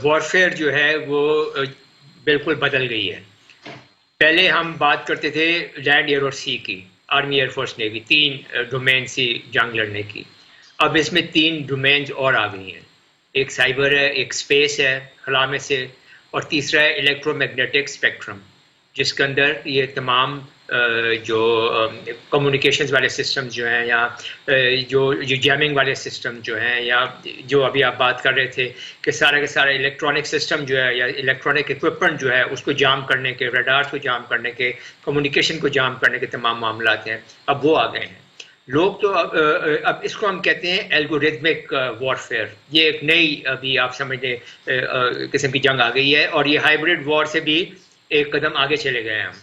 وارفیئر جو ہے وہ بالکل بدل گئی ہے. پہلے ہم بات کرتے تھے لینڈ, ایئر اور سی کی, army, air force, navy, 3 domain سے جنگ لڑنے کی. اب اس میں 3 ڈومینز اور آ گئی ہیں. ایک سائبر ہے, ایک اسپیس ہے خلا میں سے, اور تیسرا ہے الیکٹرو میگنیٹک اسپیکٹرم. جس کے اندر یہ تمام جو کمیونیکیشنز والے سسٹمز جو ہیں یا جو جیمنگ والے سسٹم جو ہیں یا جو ابھی آپ بات کر رہے تھے کہ سارا کے سارا الیکٹرانک سسٹم جو ہے یا الیکٹرانک اکوپمنٹ جو ہے اس کو جام کرنے کے، ریڈارز کو جام کرنے کے، کمیونیکیشن کو جام کرنے کے تمام معاملات ہیں، اب وہ آ گئے ہیں. لوگ تو اب اس کو ہم کہتے ہیں الگوریتمک وارفیئر. یہ ایک نئی ابھی آپ سمجھیں قسم کی جنگ آ گئی ہے، اور یہ ہائبرڈ وار سے بھی ایک قدم آگے چلے گئے ہیں ہم.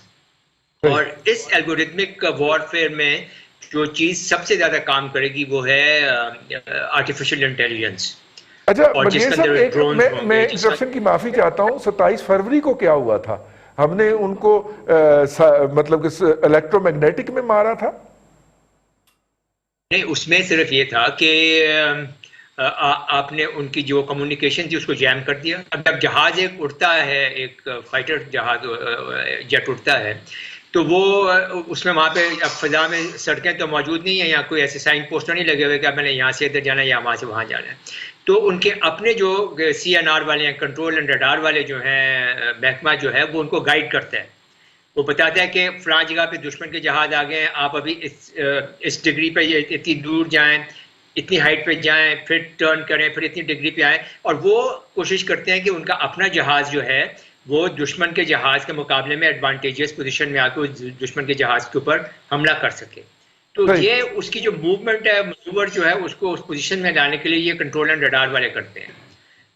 اور اس الگوریتمک وارفیئر میں جو چیز سب سے زیادہ کام کرے گی وہ ہے آرٹیفیشل انٹیلیجنس. اچھا یہ سب میں انٹرپشن کی معافی چاہتا ہوں، 27 فروری کو کیا ہوا تھا؟ ہم نے ان کو مطلب کہ الیکٹرو میگنیٹک میں مارا تھا؟ نہیں، اس میں صرف یہ تھا کہ آپ نے ان کی جو کمیونیکیشن تھی اس کو جیم کر دیا. اب جب جہاز ایک اڑتا ہے، ایک فائٹر جہاز جیٹ اڑتا ہے، تو وہ اس میں وہاں پہ اب فضا میں سڑکیں تو موجود نہیں ہیں یا کوئی ایسے سائن پوسٹر نہیں لگے ہوئے کہ اب میں نے یہاں سے ادھر جانا ہے یا وہاں سے وہاں جانا ہے. تو ان کے اپنے جو CNR والے ہیں، کنٹرول اینڈ ریڈار والے جو ہیں محکمہ جو ہے، وہ ان کو گائیڈ کرتا ہے. وہ بتاتا ہے کہ فلاں جگہ پہ دشمن کے جہاز آ گئے ہیں، آپ ابھی اس ڈگری پہ اتنی دور جائیں، اتنی ہائٹ پہ جائیں، پھر ٹرن کریں، پھر اتنی ڈگری پہ آئیں. اور وہ کوشش کرتے ہیں کہ ان کا اپنا جہاز جو ہے وہ دشمن کے جہاز کے مقابلے میں ایڈوانٹیجس پوزیشن میں آ کے دشمن کے جہاز کے اوپر حملہ کر سکے. تو یہ اس کی جو موومنٹ ہے، منوور جو ہے، اس کو اس پوزیشن میں لانے کے لیے یہ کنٹرول اینڈ ریڈار والے کرتے ہیں.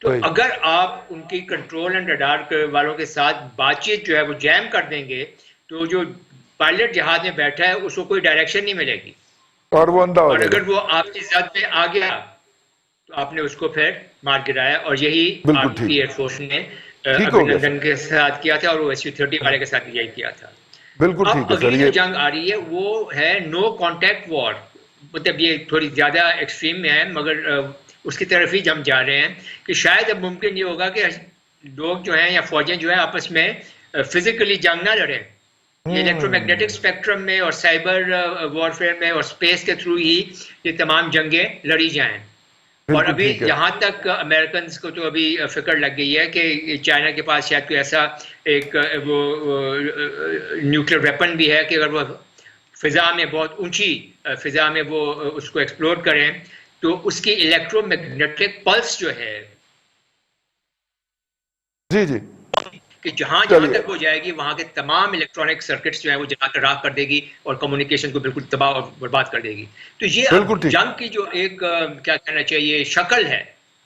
تو اگر آپ ان کی کنٹرول اینڈ ریڈار والوں کے ساتھ بات چیت جو ہے وہ جیم کر دیں گے تو جو پائلٹ جہاز میں بیٹھا ہے اس کو کوئی ڈائریکشن نہیں ملے گی، اور وہ اندھا ہو جائے گا. اور اگر وہ آپ کی ساتھ میں آ گیا تو آپ نے اس کو پھر مار گرایا. اور یہی آپ کی ایئر فورس نے ابھینندن کے ساتھ کیا تھا اور وہ SU-30 والے کے ساتھ یہی کیا تھا. بالکل ٹھیک ہے. اگلی جو جنگ آ رہی ہے وہ ہے نو کانٹیکٹ وار. مطلب یہ تھوڑی زیادہ ایکسٹریم میں ہے، مگر اس کی طرف ہی ہم جا رہے ہیں کہ شاید اب ممکن یہ ہوگا کہ لوگ جو ہیں یا فوجیں جو ہیں آپس میں فزیکلی جنگ نہ لڑیں. الیکٹرو میگنیٹک اسپیکٹرم میں اور سائبر وارفیئر میں اور اسپیس کے تھرو ہی یہ تمام جنگیں لڑی جائیں. اور ابھی یہاں تک امریکنز کو تو ابھی فکر لگ گئی ہے کہ چائنا کے پاس شاید کوئی ایسا ایک وہ نیوکلیئر ویپن بھی ہے کہ اگر وہ فضا میں بہت اونچی فضا میں وہ اس کو ایکسپلور کریں تو اس کی الیکٹرو میگنیٹک پلس جو ہے جی کہ جہاں تک وہ جائے گی وہاں کے تمام الیکٹرانک سرکٹس جو ہیں وہ جلا کر راکھ کر دے گی اور کمیونیکیشن کو بالکل تباہ اور برباد کر دے گی. تو یہ جنگ کی جو ایک کیا کہنا چاہیے شکل ہے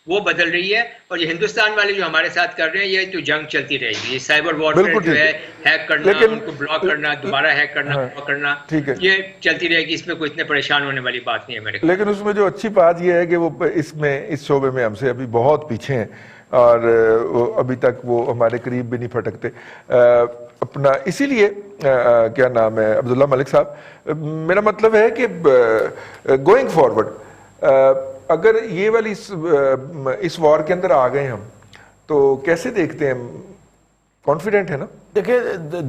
وہ بدل رہی ہے. اور یہ ہندوستان والے جو ہمارے ساتھ کر رہے ہیں یہ تو جنگ چلتی رہے گی. یہ سائبر وارفیئر جو ہے ہیک کرنا، ان کو بلاک کرنا، دوبارہ ہیک کرنا، بلاک کرنا، یہ چلتی رہے گی. اس میں کوئی اتنے پریشان ہونے والی بات نہیں ہے میرے. لیکن اس میں جو اچھی بات یہ ہے کہ وہ اس شعبے میں ہم سے ابھی بہت پیچھے ہیں اور ابھی تک وہ ہمارے قریب بھی نہیں پھٹکتے اپنا. اسی لیے کیا نام ہے عبداللہ ملک صاحب، میرا مطلب ہے کہ گوئنگ فارورڈ اگر یہ والی اس وار کے اندر آ گئے ہم تو کیسے دیکھتے ہیں؟ کانفیڈنٹ ہے نا؟ دیکھیں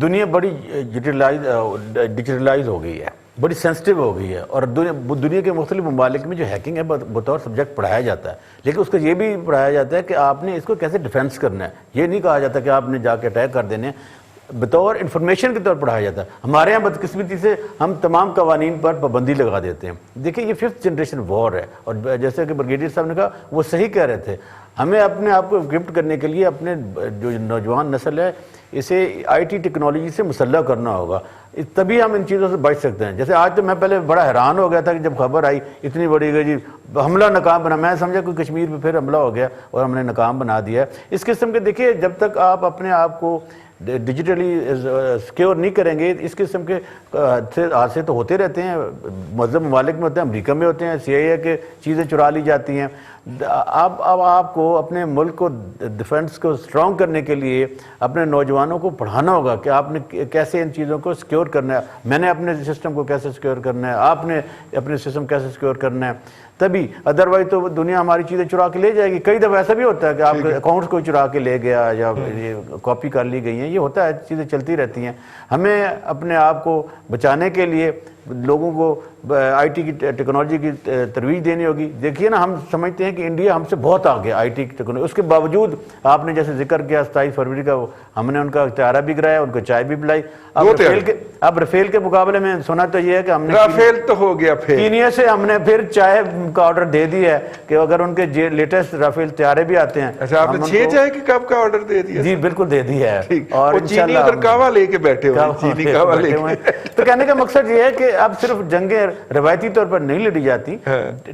دنیا بڑی ڈیجیٹلائز ہو گئی ہے، بڑی سینسٹیو ہو گئی ہے، اور دنیا کے مختلف ممالک میں جو ہیکنگ ہے بطور سبجیکٹ پڑھایا جاتا ہے. لیکن اس کو یہ بھی پڑھایا جاتا ہے کہ آپ نے اس کو کیسے ڈیفینس کرنا ہے. یہ نہیں کہا جاتا کہ آپ نے جا کے اٹیک کر دینے. بطور انفارمیشن کے طور پر پڑھایا جاتا ہے. ہمارے یہاں بدقسمتی سے ہم تمام قوانین پر پابندی لگا دیتے ہیں. دیکھیں یہ 5th جنریشن وار ہے، اور جیسے کہ بریگیڈیئر صاحب نے کہا وہ صحیح کہہ رہے تھے. ہمیں اپنے آپ کو گفٹ کرنے کے لیے اپنے جو نوجوان نسل ہے اسے IT ٹیکنالوجی سے مسلح کرنا ہوگا، تبھی ہم ان چیزوں سے بچ سکتے ہیں. جیسے آج تو میں پہلے بڑا حیران ہو گیا تھا کہ جب خبر آئی اتنی بڑی گئی جی حملہ ناکام بنا، میں سمجھا کوئی کشمیر پہ پھر حملہ ہو گیا اور ہم نے ناکام بنا دیا ہے. اس قسم کے دیکھیے جب تک آپ اپنے آپ کو ڈیجیٹلی سیکیور نہیں کریں گے اس قسم کے حادثے تو ہوتے رہتے ہیں. مہذب ممالک میں ہوتے ہیں، امریکہ میں ہوتے ہیں، CIA کے چیزیں چرا لی جاتی ہیں. اب آپ کو اپنے ملک کو ڈیفنس کو اسٹرانگ کرنے کے لیے اپنے نوجوانوں کو پڑھانا ہوگا کہ آپ نے کیسے ان چیزوں کو سیکیور کرنا ہے. میں نے اپنے سسٹم کو کیسے سیکیور کرنا ہے، آپ نے اپنے سسٹم کیسے سیکیور کرنا ہے. تبھی، ادروائز تو دنیا ہماری چیزیں چرا کے لے جائے گی. کئی دفعہ ایسا بھی ہوتا ہے کہ آپ کے اکاؤنٹس کو چرا کے لے گیا یا کاپی کر لی گئی ہیں. یہ ہوتا ہے, چیزیں چلتی رہتی ہیں. ہمیں اپنے آپ کو بچانے کے لیے لوگوں کو آئی ٹی کی ٹیکنالوجی کی ترویج دینی ہوگی. دیکھیے نا, ہم سمجھتے ہیں کہ انڈیا ہم سے بہت آگے آئی ٹی کی ٹیکنالوجی, اس کے باوجود آپ نے جیسے ذکر کیا 27 فروری کا, ہم نے ان کا تیارہ بھی کرایا, ان کو چائے بھی پلائی. اب رفیل کے مقابلے میں سنا تو یہ ہے کہ ہم نے رافیل تو ہو گیا, پھر کینیا سے ہم نے پھر چائے کا آرڈر دے دیا ہے کہ اگر ان کے لیٹسٹ رافیل تیارے بھی آتے ہیں. اچھا, آپ نے 6 چائے کے کپ کا آرڈر دے دیا؟ جی بالکل دے دیا ہے. اور چینی ادھر کعوہ لے کے بیٹھے ہوئے, چینی کعوہ لے کے. تو کہنے کا مقصد یہ ہے کہ اب صرف جنگیں روایتی طور پر نہیں لڑی جاتی,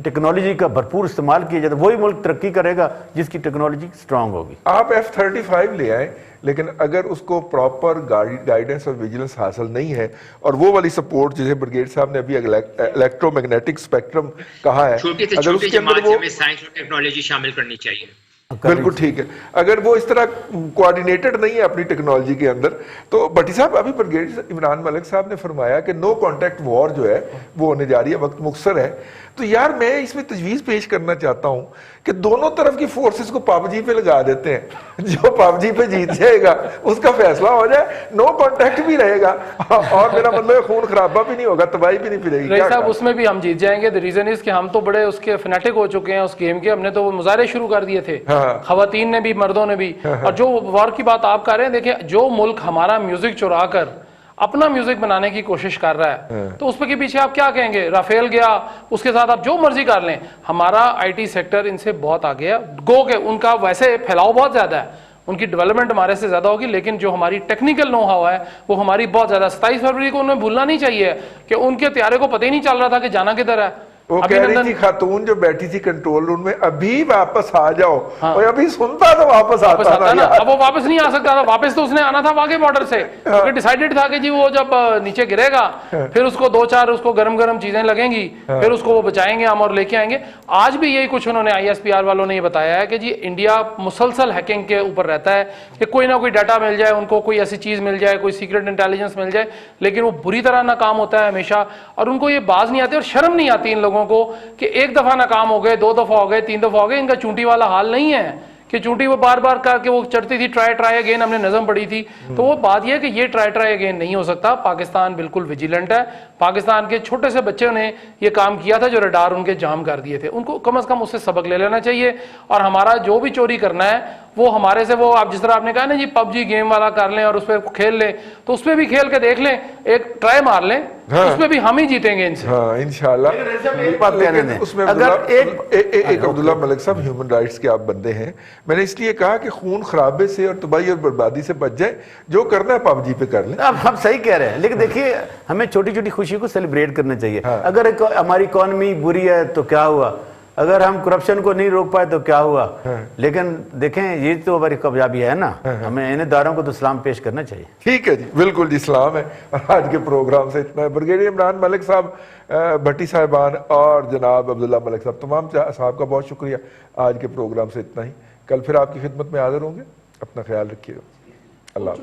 ٹیکنالوجی کا بھرپور استعمال کیا جاتا ہے. وہی ملک ترقی کرے گا جس کی ٹیکنالوجی اسٹرانگ ہوگی. آپ F-35 لے آئیں, لیکن اگر اس کو پراپر گائیڈنس اور ویجیلنس حاصل نہیں ہے, اور وہ والی سپورٹ جسے برگیڈ صاحب نے ابھی الیکٹرو میگنیٹک اسپیکٹرم کہا ہے, چھوٹی سے اگر اس چھوٹی کے اندر جماعت وہ میں سائنس اور ٹیکنالوجی شامل کرنی چاہیے. بالکل ٹھیک ہے, اگر وہ اس طرح کوآرڈینیٹڈ نہیں ہے اپنی ٹیکنالوجی کے اندر. تو بٹی صاحب, ابھی برگیڈ عمران ملک صاحب نے فرمایا کہ نو کانٹیکٹ وار جو ہے وہ ہونے جا رہی ہے, وقت مختصر ہے. تو یار میں اس میں تجویز پیش کرنا چاہتا ہوں کہ دونوں طرف کی فورسز کو PUBG پہ لگا دیتے ہیں, جو PUBG پہ جیت جائے گا اس کا فیصلہ ہو جائے, نو کانٹیکٹ بھی رہے گا, اور میرا مطلب خون خرابہ بھی نہیں ہوگا, تباہی بھی نہیں پھرے گی. رئیس صاحب, اس میں بھی ہم جیت جائیں گے. ریزن اس کہ ہم تو بڑے اس کے فنیٹک ہو چکے ہیں اس گیم کے. ہم نے تو وہ مظاہرے شروع کر دیے تھے, خواتین نے بھی مردوں نے بھی. اور جو وار کی بات آپ کر رہے ہیں, دیکھیں جو ملک ہمارا میوزک چرا کر اپنا میوزک بنانے کی کوشش کر رہا ہے, تو اس کے پیچھے آپ کیا کہیں گے؟ رافیل گیا, اس کے ساتھ آپ جو مرضی کر لیں. ہمارا آئی ٹی سیکٹر ان سے بہت آگے ہے. گو کہ ان کا ویسے پھیلاؤ بہت زیادہ ہے, ان کی ڈیولپمنٹ ہمارے سے زیادہ ہوگی, لیکن جو ہماری ٹیکنیکل نو ہاؤ ہے وہ ہماری بہت زیادہ. 27 فروری کو انہیں بھولنا نہیں چاہیے کہ ان کے طیارے کو پتہ ہی نہیں چل رہا تھا کہ جانا کدھر ہے. وہ کہہ رہی تھی خاتون جو بیٹھی تھی کنٹرول روم میں, ابھی واپس آ جاؤ, اور ابھی سنتا تو واپس آتا نا. اب وہ واپس نہیں آ سکتا تھا, واپس تو اس نے آنا تھا واقعی بارڈر سے, کیونکہ ڈیسائیڈڈ تھا کہ جی وہ جب نیچے گرے گا پھر اس کو 2-4 اس کو گرم گرم چیزیں لگیں گی, پھر اس کو وہ بچائیں گے ہم اور لے کے آئیں گے. آج بھی یہی کچھ انہوں نے ISPR والوں نے یہ بتایا ہے کہ جی انڈیا مسلسل ہیکنگ کے اوپر رہتا ہے کہ کوئی نہ کوئی ڈیٹا مل جائے ان کو, کوئی ایسی چیز مل جائے, کوئی سیکرٹ انٹیلیجنس مل جائے, لیکن وہ بری طرح ناکام ہوتا ہے ہمیشہ. اور ان کو یہ باز نہیں آتی اور شرم نہیں آتی ان لوگوں کو کہ ایک دفعہ ناکام ہو گئے, 2 دفعہ ہو گئے, 3 دفعہ ہو گئے. ان کا چونٹی والا حال نہیں ہے کہ چونٹی وہ بار بار کر کے وہ چڑھتی تھی, ٹرائی اگین, ہم نے نظم پڑھی تھی. تو وہ بات یہ ہے کہ یہ ٹرائی اگین نہیں ہو سکتا. پاکستان بالکل ویجیلنٹ ہے. پاکستان کے چھوٹے سے بچوں نے یہ کام کیا تھا جو ریڈار ان کے جام کر دیے تھے. ان کو کم از کم اس سے سبق لے لینا چاہیے. اور ہمارا جو بھی چوری کرنا ہے وہ ہمارے سے, وہ آپ جس طرح آپ نے کہا نا جی PUBG گیم والا کر لیں اور اس پہ کھیل لیں, تو اس پہ بھی کھیل کے دیکھ لیں, ایک ٹرائی مار لیں, اس پہ بھی ہم ہی جیتیں گے ان سے. ہاں انشاءاللہ. اس میں ایک عبداللہ ملک صاحب, ہیومن رائٹس کے آپ بندے ہیں, میں نے اس لیے کہا کہ خون خرابے سے اور تباہی اور بربادی سے بچ جائیں, جو کرنا ہے PUBG پہ کر لیں. اب ہم صحیح کہہ رہے ہیں, لیکن دیکھیے ہمیں چھوٹی چھوٹی خوشی کو سیلیبریٹ کرنا چاہیے. اگر ہماری اکانومی بری ہے تو کیا ہوا, اگر ہم کرپشن کو نہیں روک پائے تو کیا ہوا, لیکن دیکھیں یہ تو ہماری کامیابی ہے نا, ہمیں ان اداروں کو تو سلام پیش کرنا چاہیے. ٹھیک ہے جی, بالکل جی, سلام ہے. اور آج کے پروگرام سے اتنا ہے. برگیڈیئر عمران ملک صاحب, بھٹی صاحبان اور جناب عبداللہ ملک صاحب, تمام صاحب کا بہت شکریہ. آج کے پروگرام سے اتنا ہی, کل پھر آپ کی خدمت میں حاضر ہوں گے. اپنا خیال رکھیے گا. اللہ حافظ.